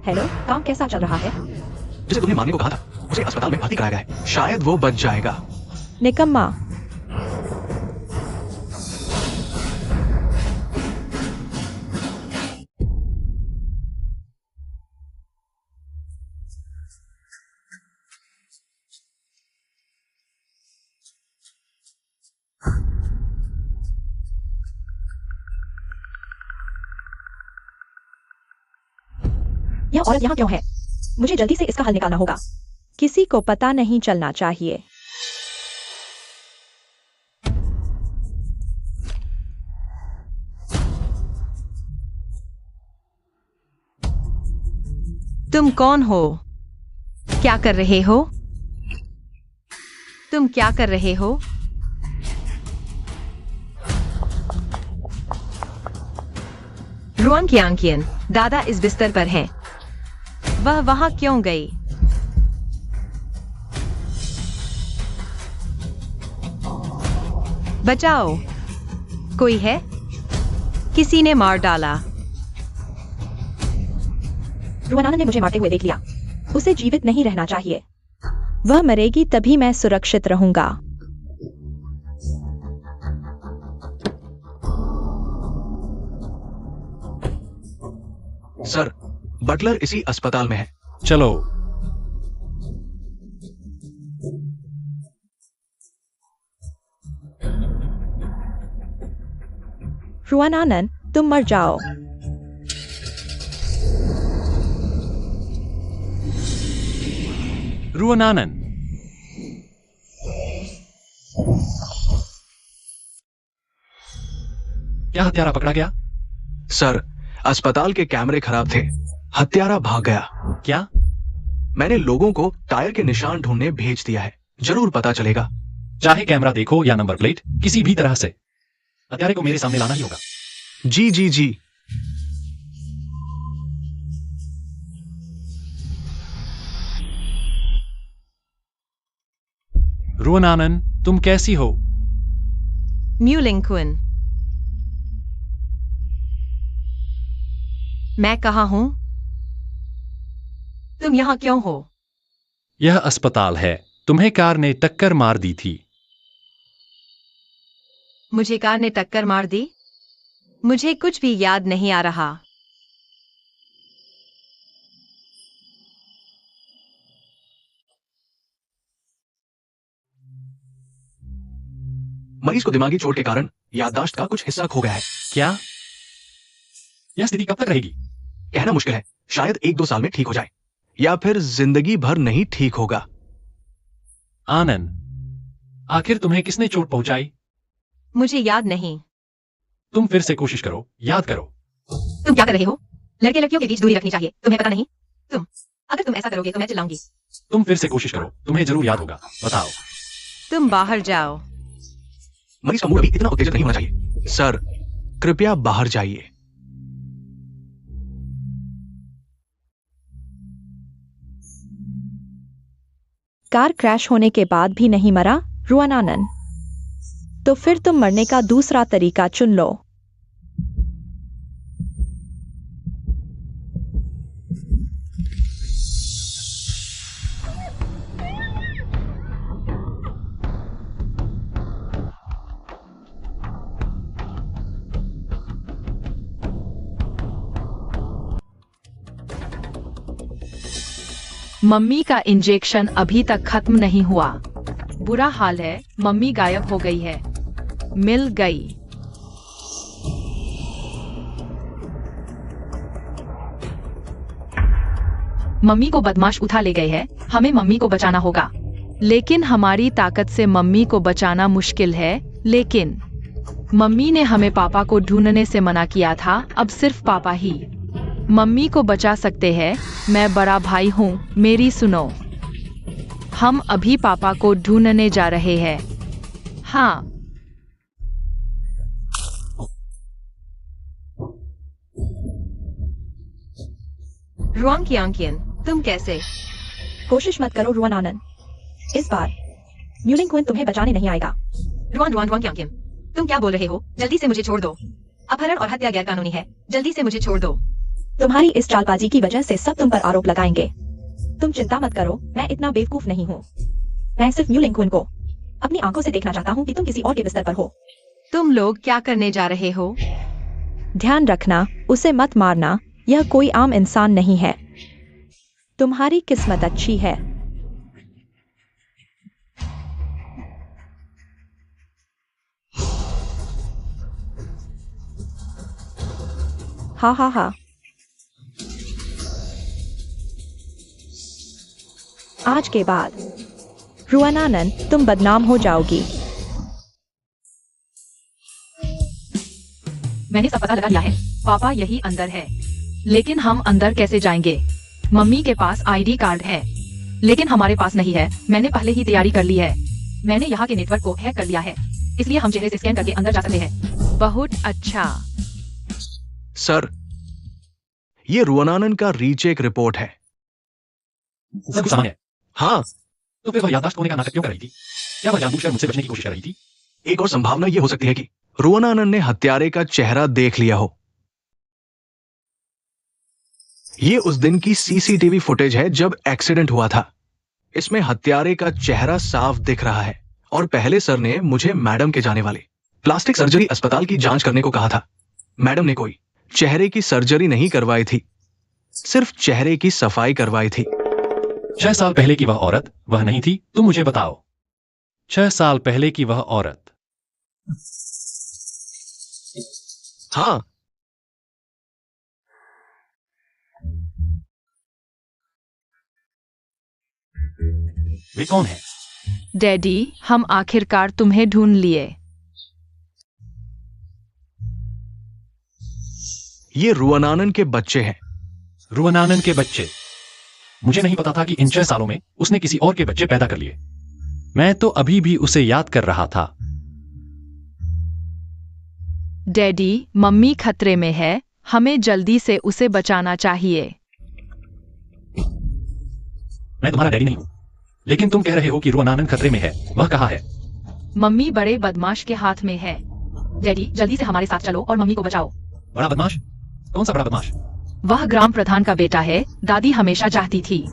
हेलो, काम कैसा चल रहा है? जिसे तुमने मांगने को कहा था, उसे अस्पताल में भर्ती कराया गया है। शायद वो बच जाएगा। निकम्मा। यह औरत यहाँ क्यों है? मुझे जल्दी से इसका हल निकालना होगा। किसी को पता नहीं चलना चाहिए। तुम कौन हो? क्या कर रहे हो? तुम क्या कर रहे हो? रुआन कियांकियन, दादा इस बिस्तर पर हैं। वह वहां क्यों गई? बचाओ! कोई है? किसी ने मार डाला। रुआन ने मुझे मारते हुए देख लिया। उसे जीवित नहीं रहना चाहिए। वह मरेगी तभी मैं सुरक्षित रहूंगा। सर, बटलर इसी अस्पताल में है। चलो। रुआन, तुम मर जाओ। रुआनानन, क्या हत्यारा पकड़ा गया? सर, अस्पताल के कैमरे खराब थे। हत्यारा भाग गया। क्या? मैंने लोगों को टायर के निशान ढूंढने भेज दिया है। जरूर पता चलेगा। चाहे कैमरा देखो या नंबर प्लेट, किसी भी तरह से हत्यारे को मेरे सामने लाना ही होगा। जी जी जी। रुआनानन, तुम कैसी हो? म्यूलिंग, मैं कहाँ हूँ? तुम यहाँ क्यों हो? यह अस्पताल है। तुम्हें कार ने टक्कर मार दी थी। मुझे कार ने टक्कर मार दी? मुझे कुछ भी याद नहीं आ रहा। मरीज को दिमागी चोट के कारण याददाश्त का कुछ हिस्सा खो गया है। क्या? यह स्थिति कब तक रहेगी? कहना मुश्किल है। शायद 1-2 साल में ठीक हो जाए, या फिर जिंदगी भर नहीं ठीक होगा। आनंद, आखिर तुम्हें किसने चोट पहुंचाई? मुझे याद नहीं। तुम फिर से कोशिश करो, याद करो। तुम क्या कर रहे हो? लड़के लड़कियों के बीच दूरी रखनी चाहिए। तुम्हें पता नहीं? अगर तुम ऐसा करोगे तो मैं चिल्लाऊंगी। तुम फिर से कोशिश करो, तुम्हें जरूर याद होगा। बताओ। तुम बाहर जाओ। मरीज का मूड अभी इतना उत्तेजित नहीं होना चाहिए। सर, कृपया बाहर जाइए। कार क्रैश होने के बाद भी नहीं मरा रुआनानन? तो फिर तुम मरने का दूसरा तरीका चुन लो। मम्मी का इंजेक्शन अभी तक खत्म नहीं हुआ। बुरा हाल है, मम्मी गायब हो गई है। मिल गई। मम्मी को बदमाश उठा ले गए हैं। हमें मम्मी को बचाना होगा। लेकिन हमारी ताकत से मम्मी को बचाना मुश्किल है। लेकिन मम्मी ने हमें पापा को ढूंढने से मना किया था, अब सिर्फ पापा ही मम्मी को बचा सकते हैं। मैं बड़ा भाई हूँ, मेरी सुनो। हम अभी पापा को ढूंढने जा रहे हैं। हाँ, रुआंग कियांकियन, तुम कैसे? कोशिश मत करो रुआन आनंद, इस बार म्यूलिंग क्विन तुम्हें बचाने नहीं आएगा। रुआन रुआन रुआन कियांकियन, तुम क्या बोल रहे हो? जल्दी से मुझे छोड़ दो। अपहरण और हत्या गैर कानूनी है, जल्दी से मुझे छोड़ दो। तुम्हारी इस चालबाजी की वजह से सब तुम पर आरोप लगाएंगे। तुम चिंता मत करो, मैं इतना बेवकूफ नहीं हूँ। मैं सिर्फ म्यूलिंग क्विन को अपनी आंखों से देखना चाहता हूँ कि तुम किसी और के बिस्तर पर हो। तुम लोग क्या करने जा रहे हो? ध्यान रखना, उसे मत मारना, यह कोई आम इंसान नहीं है। तुम्हारी किस्मत अच्छी है। हा हा हा। आज के बाद रुआन आनंद, तुम बदनाम हो जाओगी। मैंने सब पता लगा लिया है। पापा यही अंदर है। लेकिन हम अंदर कैसे जाएंगे? मम्मी के पास आईडी कार्ड है, लेकिन हमारे पास नहीं है। मैंने पहले ही तैयारी कर ली है। मैंने यहाँ के नेटवर्क को हैक कर लिया है, इसलिए हम चेहरे से स्कैन करके अंदर जा सकते हैं। बहुत अच्छा। सर, ये रुआनानन का रीचेक रिपोर्ट है। सब कुछ सामान्य है। हाँ, तो फिर वह याददाश्त होने का नाटक क्यों कर रही थी? क्या वह जानबूझकर मुझसे बचने की कोशिश कर रही थी? एक और संभावना ये हो सकती है कि रुआनानन ने हत्यारे का चेहरा देख लिया हो। ये उस दिन की सीसीटीवी फुटेज है जब एक्सीडेंट हुआ था। इसमें हत्यारे का चेहरा साफ दिख रहा है। और पहले सर ने मुझे मैडम के जाने वाले प्लास्टिक सर्जरी अस्पताल की जांच करने को कहा था। मैडम ने कोई चेहरे की सर्जरी नहीं करवाई थी, सिर्फ चेहरे की सफाई करवाई थी। 6 साल पहले की वह औरत वह नहीं थी? तुम मुझे बताओ। 6 साल पहले की वह औरत। हाँ, वे कौन है? डैडी, हम आखिरकार तुम्हें ढूंढ लिए। ये रुआनानन के बच्चे हैं। रुआनानन के बच्चे? मुझे नहीं पता था कि इन 6 सालों में उसने किसी और के बच्चे पैदा कर लिए। मैं तो अभी भी उसे याद कर रहा था। डैडी, मम्मी खतरे में है, हमें जल्दी से उसे बचाना चाहिए। मैं तुम्हारा डैडी नहीं हूं, लेकिन तुम कह रहे हो कि रुआनानन खतरे में है। वह कहाँ है? मम्मी बड़े बदमाश के हाथ में है। डैडी, जल्दी से हमारे साथ चलो और मम्मी को बचाओ। बड़ा बदमाश? कौन सा बड़ा बदमाश? वह ग्राम प्रधान का बेटा है। दादी हमेशा चाहती थी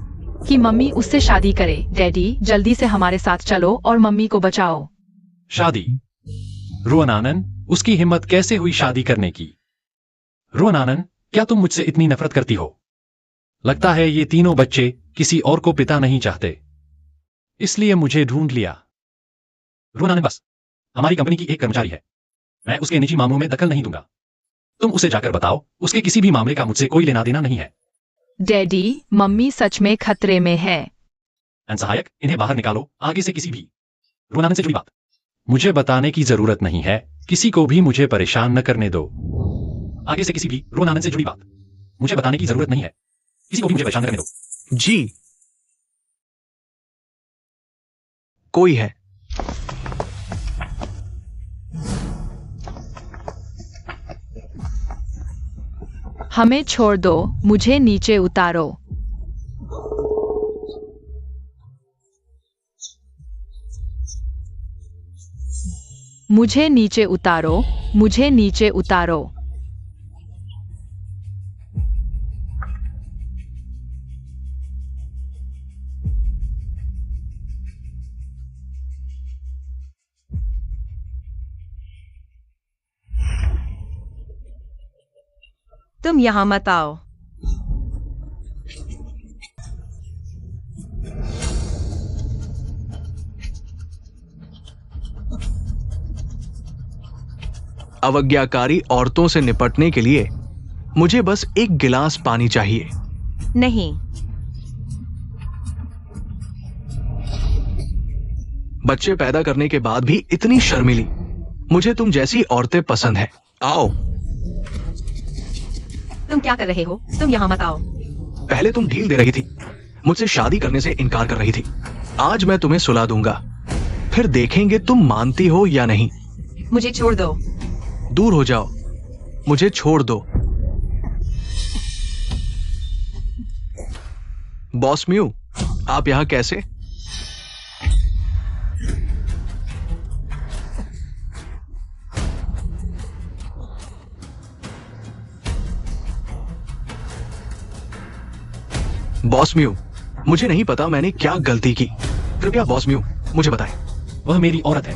कि मम्मी उससे शादी करे। डैडी, जल्दी से हमारे साथ चलो और मम्मी को बचाओ। शादी? रुआनानन, उसकी हिम्मत कैसे हुई शादी करने की? रुआनानन, क्या तुम मुझसे इतनी नफरत करती हो? लगता है ये तीनों बच्चे किसी और को पिता नहीं चाहते, इसलिए मुझे ढूंढ लिया। रुआनानन बस हमारी कंपनी की एक कर्मचारी है। मैं उसके निजी मामलों में दखल नहीं दूंगा। तुम उसे जाकर बताओ, उसके किसी भी मामले का मुझसे कोई लेना देना नहीं है। डैडी, मम्मी सच में खतरे में है। सहायक, इन्हें बाहर निकालो, आगे से किसी भी रुआनानन से जुड़ी बात मुझे बताने की जरूरत नहीं है। किसी को भी मुझे परेशान न करने दो। आगे से किसी भी रुआनानन से जुड़ी बात मुझे बताने की जरूरत नहीं है। किसी को भी मुझे परेशान न करने दो। जी, कोई है। हमें छोड़ दो, मुझे नीचे उतारो। मुझे नीचे उतारो, मुझे नीचे उतारो। तुम यहाँ मत आओ। अवज्ञाकारी औरतों से निपटने के लिए मुझे बस एक गिलास पानी चाहिए। नहीं, बच्चे पैदा करने के बाद भी इतनी शर्मीली। मुझे तुम जैसी औरतें पसंद है। आओ। तुम क्या कर रहे हो? तुम यहाँ मत आओ। पहले तुम ढील दे रही थी, मुझसे शादी करने से इनकार कर रही थी। आज मैं तुम्हें सुला दूंगा, फिर देखेंगे तुम मानती हो या नहीं। मुझे छोड़ दो। दूर हो जाओ, मुझे छोड़ दो। बॉस म्यू, आप यहां कैसे? बॉस म्यू, मुझे नहीं पता मैंने क्या गलती की। कृपया बॉस म्यू मुझे बताएं। वह मेरी औरत है।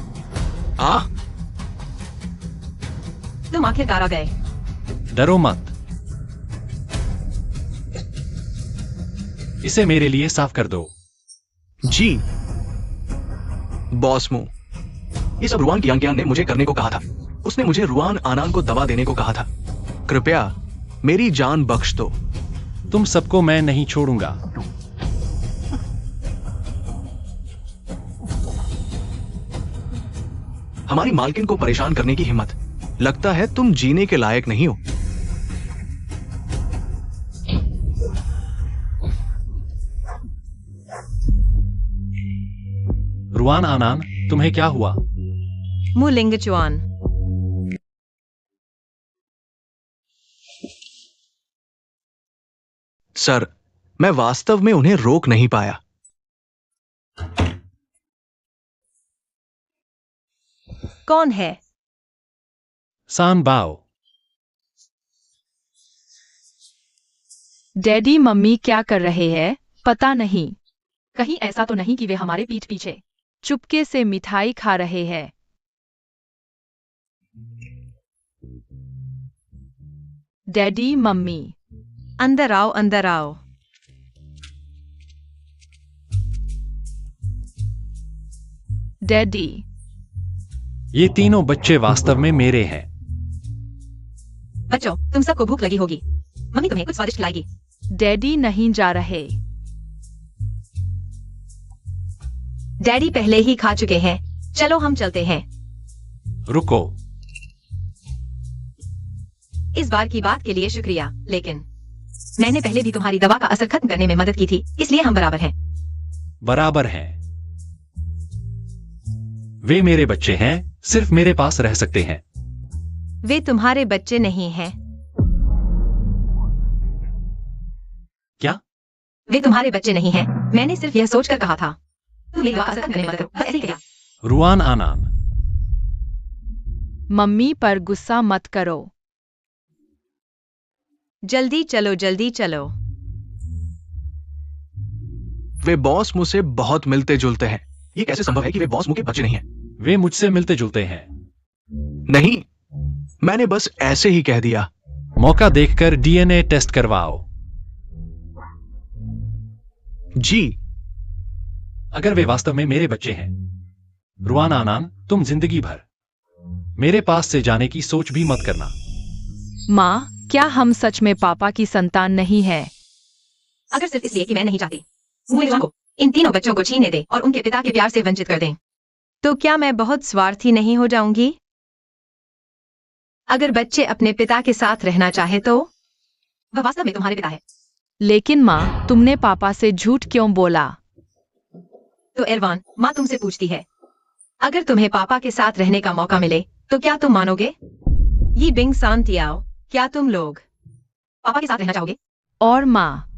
तुम आखिरकार आ गए। डरो मत। इसे मेरे लिए साफ कर दो। जी बॉस म्यू, ये सब रुआन कियांग ने मुझे करने को कहा था। उसने मुझे रुआन आनान को दवा देने को कहा था। कृपया मेरी जान बख्श दो। तुम सबको मैं नहीं छोड़ूंगा। हमारी मालकिन को परेशान करने की हिम्मत। लगता है तुम जीने के लायक नहीं हो। रुआन आनान, तुम्हें क्या हुआ? मुलिंग चुआन। सर, मैं वास्तव में उन्हें रोक नहीं पाया। कौन है? सान बाओ। डैडी मम्मी क्या कर रहे हैं पता नहीं। कहीं ऐसा तो नहीं कि वे हमारे पीठ पीछे चुपके से मिठाई खा रहे हैं। डैडी मम्मी, अंदर आओ, अंदर आओ। डैडी, ये तीनों बच्चे वास्तव में मेरे हैं। बच्चों, तुम सबको भूख लगी होगी। मम्मी तुम्हें कुछ स्वादिष्ट खिलाएगी। डैडी नहीं जा रहे। डैडी पहले ही खा चुके हैं। चलो हम चलते हैं। रुको। इस बार की बात के लिए शुक्रिया, लेकिन मैंने पहले भी तुम्हारी दवा का असर खत्म करने में मदद की थी, इसलिए हम बराबर हैं। बराबर हैं। वे मेरे बच्चे हैं, सिर्फ मेरे पास रह सकते हैं। वे तुम्हारे बच्चे नहीं हैं। क्या? वे तुम्हारे बच्चे नहीं हैं। मैंने सिर्फ यह सोचकर कहा था। तुम मेरी दवा का असर खत्म करने में मदद करो, बस ऐसे ही कहा। रुआन आनान, मम्मी पर गुस्सा मत करो। जल्दी चलो, जल्दी चलो। वे बॉस मुझसे बहुत मिलते जुलते हैं। ये कैसे संभव है कि वे बॉस मुझे बच्चे नहीं हैं? वे मुझसे मिलते जुलते हैं। नहीं, मैंने बस ऐसे ही कह दिया। मौका देखकर डीएनए टेस्ट करवाओ। जी। अगर वे वास्तव में मेरे बच्चे हैं, रुआन आनान, तुम जिंदगी भर मेरे पास से जाने की सोच भी मत करना। माँ, क्या हम सच में पापा की संतान नहीं है? अगर सिर्फ इसलिए कि मैं नहीं चाहती मुझे को इन तीनों बच्चों को छीनने दे और उनके पिता के प्यार से वंचित कर दें, तो क्या मैं बहुत स्वार्थी नहीं हो जाऊंगी? अगर बच्चे अपने पिता के साथ रहना चाहे तो वह वास्तव में तुम्हारे पिता है। लेकिन माँ, तुमने पापा से झूठ क्यों बोला? तो एरवान, माँ तुमसे पूछती है, अगर तुम्हें पापा के साथ रहने का मौका मिले तो क्या तुम मानोगे? ये बिंग सांतियाओ, क्या तुम लोग पापा के साथ रहना चाहोगे? और माँ,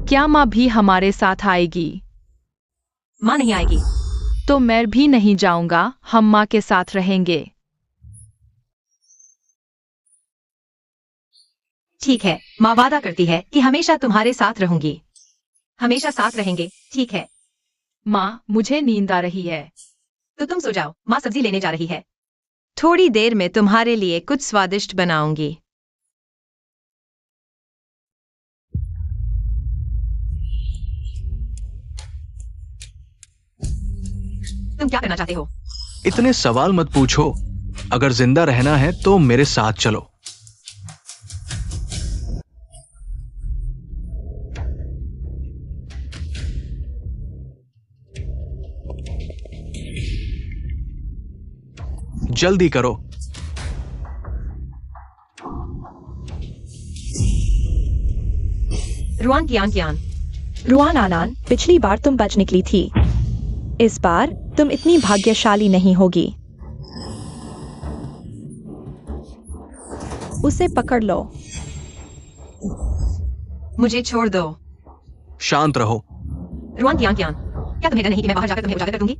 क्या माँ भी हमारे साथ आएगी? माँ नहीं आएगी। तो मैं भी नहीं जाऊंगा, हम माँ के साथ रहेंगे। ठीक है, माँ वादा करती है कि हमेशा तुम्हारे साथ रहूंगी। हमेशा साथ रहेंगे, ठीक है? माँ, मुझे नींद आ रही है। तो तुम सो जाओ, माँ सब्जी लेने जा रही है। थोड़ी देर में तुम्हारे लिए कुछ स्वादिष्ट बनाऊंगी। तुम क्या करना चाहते हो? इतने सवाल मत पूछो। अगर जिंदा रहना है तो मेरे साथ चलो। जल्दी करो। रुआन कियान कियान। रुआन आनान, पिछली बार तुम बच निकली थी। इस बार तुम इतनी भाग्यशाली नहीं होगी। उसे पकड़ लो। मुझे छोड़ दो। शांत रहो। रुआन कियान कियान, क्या तुम्हें डर नहीं कि मैं बाहर जाकर तुम्हें उजागर कर दूंगी?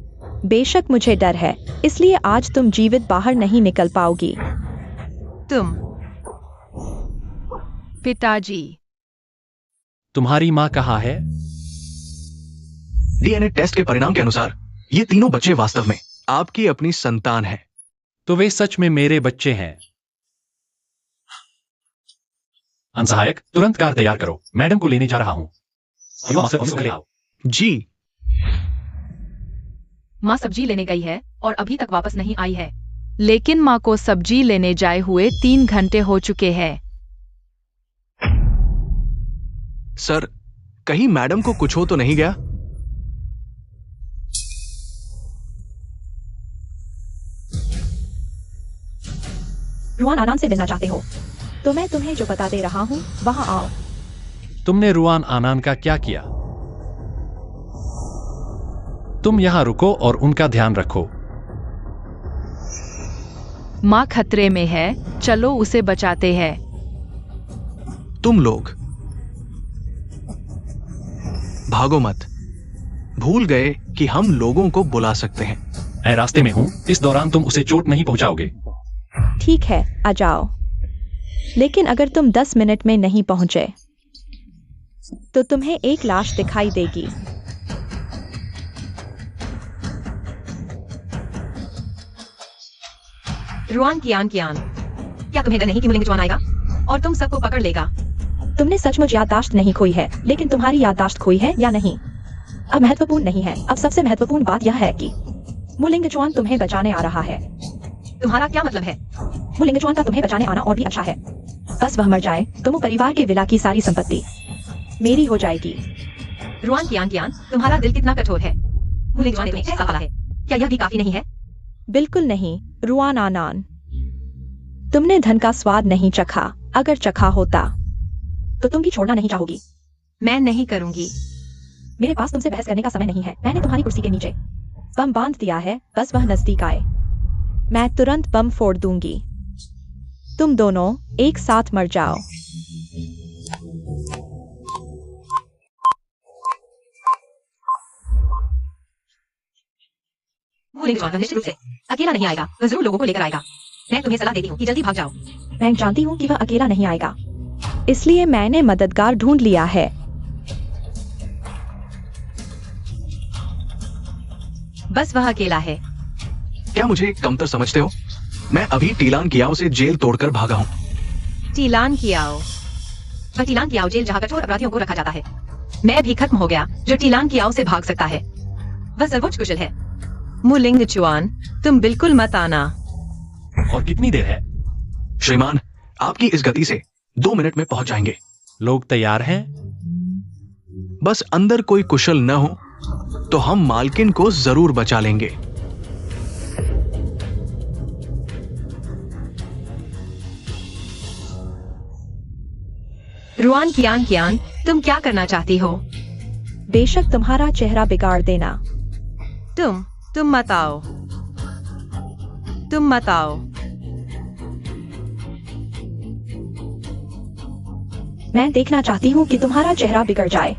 बेशक मुझे डर है, इसलिए आज तुम जीवित बाहर नहीं निकल पाओगी। तुम पिताजी, तुम्हारी माँ कहाँ है? डीएनए टेस्ट के परिणाम के अनुसार ये तीनों बच्चे वास्तव में आपकी अपनी संतान हैं। तो वे सच में मेरे बच्चे हैं। अनसहायक, तुरंत कार तैयार करो, मैडम को लेने जा रहा हूं। जी। माँ सब्जी लेने गई है और अभी तक वापस नहीं आई है। लेकिन माँ को सब्जी लेने जाए हुए 3 घंटे हो चुके हैं। सर, कहीं मैडम को कुछ हो तो नहीं गया? रुआन आनान से मिलना चाहते हो तो मैं तुम्हें जो बता दे रहा हूँ वहां आओ। तुमने रुआन आनान का क्या किया? तुम यहां रुको और उनका ध्यान रखो। माँ खतरे में है, चलो उसे बचाते हैं। तुम लोग भागो मत। भूल गए कि हम लोगों को बुला सकते हैं। मैं रास्ते में हूं, इस दौरान तुम उसे चोट नहीं पहुंचाओगे। ठीक है, आ जाओ। लेकिन अगर तुम 10 मिनट में नहीं पहुंचे तो तुम्हें एक लाश दिखाई देगी। रुआन कियान कियान, क्या तुम्हें डर नहीं कि मुलिंग जुआन आएगा और तुम सबको पकड़ लेगा? तुमने सचमुच याददाश्त नहीं खोई है, लेकिन तुम्हारी याददाश्त खोई है या नहीं अब महत्वपूर्ण नहीं है। अब सबसे महत्वपूर्ण बात यह है कि मुलिंगचुआन तुम्हें बचाने आ रहा है। तुम्हारा क्या मतलब है? मुलिंगचुआन का तुम्हें बचाने आना और भी अच्छा है। बस वह मर जाए तो मुझ परिवार के विला की सारी संपत्ति मेरी हो जाएगी। रुआन कियान कियान, तुम्हारा दिल कितना कठोर है। मुलिंग जुआन ने तुम्हें कैसा पाला है? क्या यह भी काफी नहीं है? बिल्कुल नहीं रुआन आनान, तुमने धन का स्वाद नहीं चखा। अगर चखा होता तो तुम भी छोड़ना नहीं चाहोगी। मैं नहीं करूंगी। मेरे पास तुमसे बहस करने का समय नहीं है। मैंने तुम्हारी कुर्सी के नीचे बम बांध दिया है, बस वह नजदीक आए मैं तुरंत बम फोड़ दूंगी। तुम दोनों एक साथ मर जाओ। मुलिंग जुआन निश्चित रूप से अकेला नहीं आएगा, वह जरूर लोगों को लेकर आएगा। मैं तुम्हें सलाह देती हूँ कि जल्दी भाग जाओ। मैं जानती हूँ कि वह अकेला नहीं आएगा, इसलिए मैंने मददगार ढूंढ लिया है। बस वह अकेला है। क्या मुझे कमतर समझते हो? मैं अभी टीलान कियाओ से जेल तोड़कर भागा हूँ। टीलान कियाओ? वह टीलान कियाओ जेल जहाँ कठोर अपराधियों को रखा जाता है। मैं भी खत्म हो गया जो टीलान कियाओ से भाग सकता है। वह सर्वोच्च कुशल है। मुलिंग जुआन, तुम बिल्कुल मत आना। और कितनी देर है? श्रीमान, आपकी इस गति से 2 मिनट में पहुंच जाएंगे। लोग तैयार हैं? बस अंदर कोई कुशल न हो तो हम मालकिन को जरूर बचा लेंगे। रुआन कियान कियान, तुम क्या करना चाहती हो? बेशक तुम्हारा चेहरा बिगाड़ देना। तुम मत आओ। तुम मत आओ। मैं देखना चाहती हूँ कि तुम्हारा चेहरा बिगड़ जाए।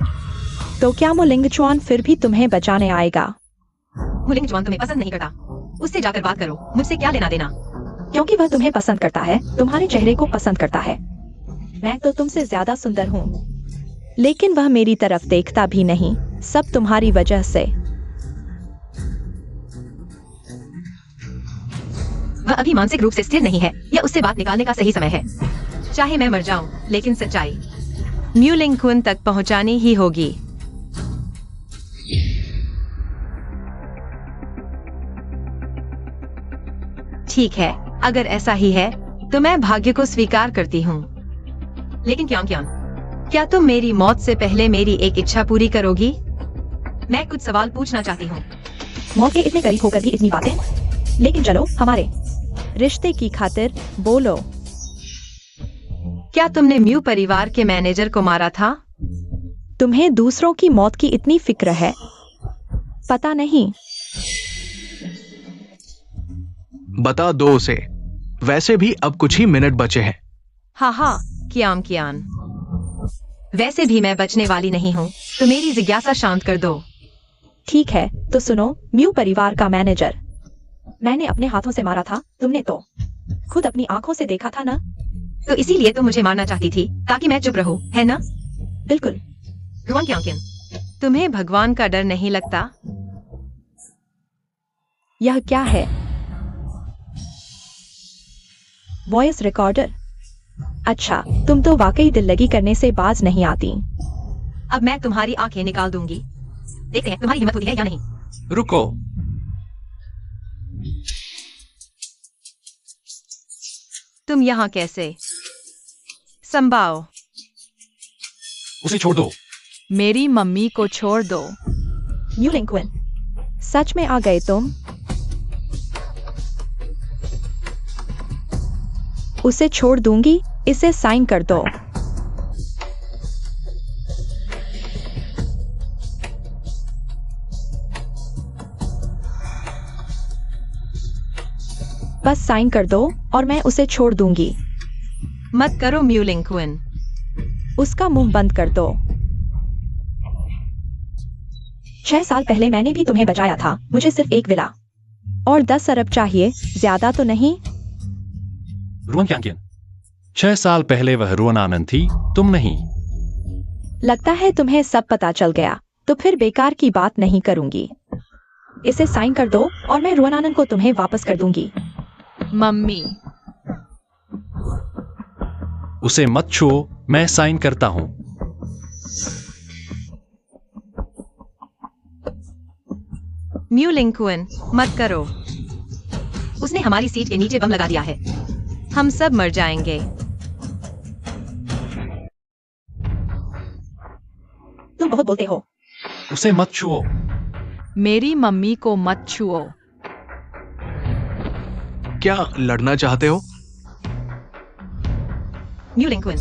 तो क्या मुलिंगचुआन फिर भी तुम्हें बचाने आएगा? मुलिंग जुआन तुम्हें पसंद नहीं करता। उससे जाकर बात करो, मुझसे क्या लेना देना? क्योंकि वह तुम्हें पसंद करता है, तुम्हारे चेहरे को पसंद करता है। मैं तो तुमसे ज्यादा सुंदर हूँ, लेकिन वह मेरी तरफ देखता भी नहीं। सब तुम्हारी वजह से। वह अभी मानसिक रूप से स्थिर नहीं है। यह उससे बात निकालने का सही समय है। चाहे मैं मर जाऊं, लेकिन सच्चाई म्यूलिंग कुन तक पहुंचानी ही होगी। ठीक है, अगर ऐसा ही है तो मैं भाग्य को स्वीकार करती हूँ। लेकिन क्या तुम मेरी मौत से पहले मेरी एक इच्छा पूरी करोगी? मैं कुछ सवाल पूछना चाहती हूँ। मौत के इतने करीब होकर भी इतनी बातें। लेकिन चलो, हमारे रिश्ते की खातिर बोलो। क्या तुमने म्यू परिवार के मैनेजर को मारा था? तुम्हें दूसरों की मौत की इतनी फिक्र है? पता नहीं। बता दो उसे। वैसे भी अब कुछ ही मिनट बचे हैं। हाँ, कियान। वैसे भी मैं बचने वाली नहीं हूँ, तो मेरी जिज्ञासा शांत कर दो। ठीक है, तो सुनो, म्यू परिवार का मैनेजर मैंने अपने हाथों से मारा था। तुमने तो खुद अपनी आंखों से देखा था ना? तो इसीलिए तुम मुझे मारना चाहती थी, ताकि मैं चुप रहूं, है ना? बिल्कुल। रुआन क्यांकिन, तुम्हें भगवान का डर नहीं लगता? यह क्या है? Voice recorder. अच्छा, तुम तो वाकई दिल लगी करने से बाज नहीं आती। अब मैं तुम्हारी आंखें निकाल दूंगी। देखते हैं तुम्हारी हिम्मत होती है या नहीं। रुको। तुम यहाँ कैसे? संभाओ। उसे छोड़ दो। मेरी मम्मी को छोड़ दो। म्यू लिंक्विन, सच में आ गए तुम? उसे छोड़ दूंगी, इसे साइन कर दो। बस साइन कर दो और मैं उसे छोड़ दूंगी। मत करो म्यू लिंक्विन। उसका मुंह बंद कर दो। 6 साल पहले मैंने भी तुम्हें बचाया था। मुझे सिर्फ एक विला और 10 अरब चाहिए, ज्यादा तो नहीं। रुआन क्यांकिन, 6 साल पहले वह रुआन आनंद थी, तुम नहीं। लगता है तुम्हें सब पता चल गया, तो फिर बेकार की बात नहीं करूंगी। इसे साइन कर दो और मैं रुआन आनंद को तुम्हें वापस कर दूंगी। मम्मी, उसे मत छुओ, मैं साइन करता हूं। म्यू लिंक्विन, मत करो। उसने हमारी सीट के नीचे बम लगा दिया है। हम सब मर जाएंगे। तुम बहुत बोलते हो। उसे मत छुओ। मेरी मम्मी को मत छुओ। क्या लड़ना चाहते हो? म्यू लिंक्विन,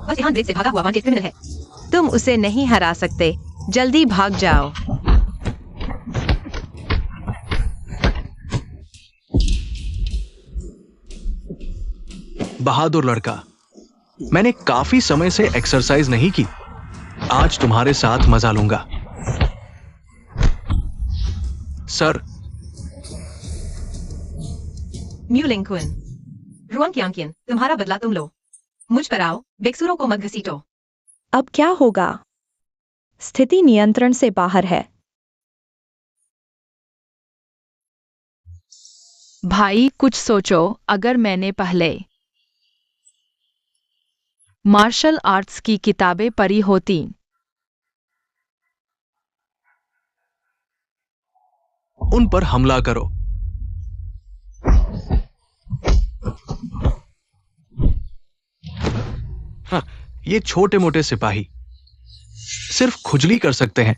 बस यहाँ देश से भागा हुआ वांटेड क्रिमिनल है। तुम उसे नहीं हरा सकते। जल्दी भाग जाओ। बहादुर लड़का। मैंने काफी समय से एक्सरसाइज नहीं की। आज तुम्हारे साथ मजा लूंगा। सर। म्यू लिंक्विन, रुआन क्यांकिन, तुम्हारा बदला तुम लो। मुझ पर आओ, बेकसूरों को मत घसीटो। अब क्या होगा? स्थिति नियंत्रण से बाहर है। भाई, कुछ सोचो। अगर मैंने पहले मार्शल आर्ट्स की किताबें पढ़ी होती। उन पर हमला करो। हाँ, ये छोटे मोटे सिपाही सिर्फ खुजली कर सकते हैं।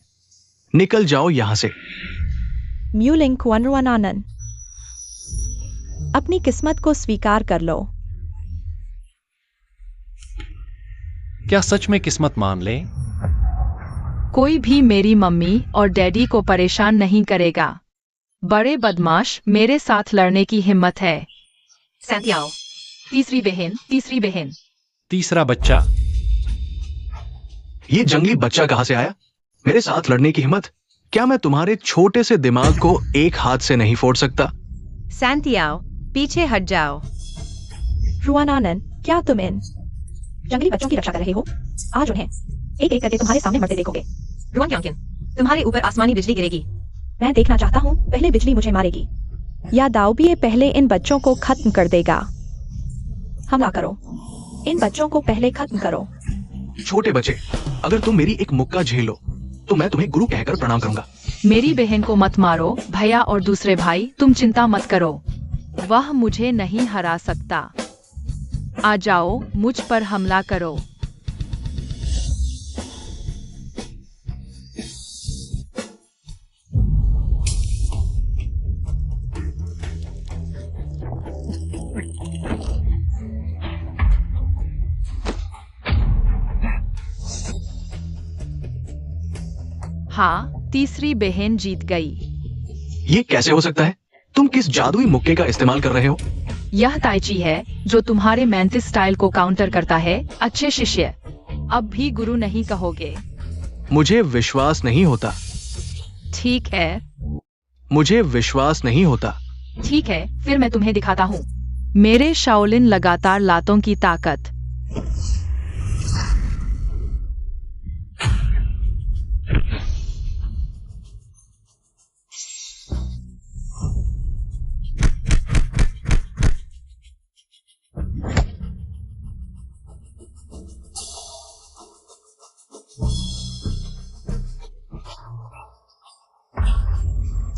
निकल जाओ यहां से। म्यू लिंक्विन, रुआन आनंद, अपनी किस्मत को स्वीकार कर लो। क्या सच में किस्मत मान ले? कोई भी मेरी मम्मी और डैडी को परेशान नहीं करेगा। बड़े बदमाश मेरे साथ लड़ने की हिम्मत है। सैंटियाओ, तीसरी बहन। तीसरा बच्चा। ये जंगली बच्चा कहां से आया? मेरे साथ लड़ने की हिम्मत? क्या मैं तुम्हारे छोटे से दिमाग को एक हाथ से नहीं फोड़ सकता? सैंटियाओ, पीछे हट जाओ। रुआन आनंद, क्या तुम इन जंगली बच्चों की रक्षा कर रहे हो? आज उन्हें एक एक करके तुम्हारे सामने मरते देखोगे। रुआन क्यांकिन, तुम्हारे ऊपर आसमानी बिजली गिरेगी। मैं देखना चाहता हूँ, पहले बिजली मुझे मारेगी या दाऊबिए पहले इन बच्चों को खत्म कर देगा। हमला करो, इन बच्चों को पहले खत्म करो। छोटे बच्चे, अगर तुम मेरी एक मुक्का झेल लो तो मैं तुम्हें गुरु कहकर प्रणाम करूंगा। मेरी बहन को मत मारो। भैया और दूसरे भाई, तुम चिंता मत करो। वह मुझे नहीं हरा सकता। आ जाओ, मुझ पर हमला करो। हाँ, तीसरी बहन जीत गई। ये कैसे हो सकता है? तुम किस जादुई मुक्के का इस्तेमाल कर रहे हो? यह ताइची है जो तुम्हारे मेंथिस स्टाइल को काउंटर करता है। अच्छे शिष्य, अब भी गुरु नहीं कहोगे? मुझे विश्वास नहीं होता। ठीक है, मुझे विश्वास नहीं होता। ठीक है, फिर मैं तुम्हें दिखाता हूँ मेरे शाओलिन लगातार लातों की ताकत।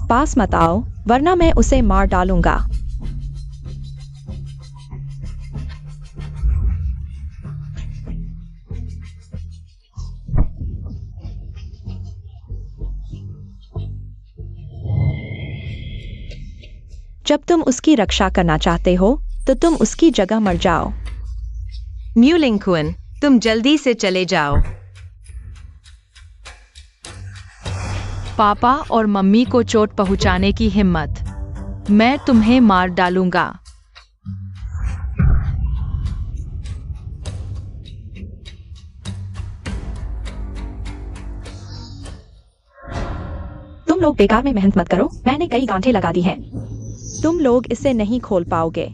पास मत आओ, वरना मैं उसे मार डालूंगा। जब तुम उसकी रक्षा करना चाहते हो तो तुम उसकी जगह मर जाओ। म्यूलिंग, तुम जल्दी से चले जाओ। पापा और मम्मी को चोट पहुंचाने की हिम्मत, मैं तुम्हें मार डालूंगा। तुम लोग बेकार में मेहनत मत करो, मैंने कई गांठें लगा दी हैं। तुम लोग इसे नहीं खोल पाओगे।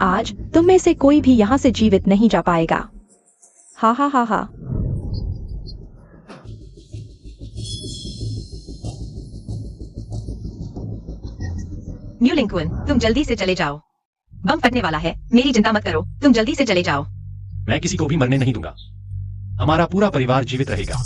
आज तुम में से कोई भी यहाँ से जीवित नहीं जा पाएगा। हा हा हा हा। म्यूलिंग, तुम जल्दी से चले जाओ। बम फटने वाला है, मेरी चिंता मत करो, तुम जल्दी से चले जाओ। मैं किसी को भी मरने नहीं दूंगा। हमारा पूरा परिवार जीवित रहेगा।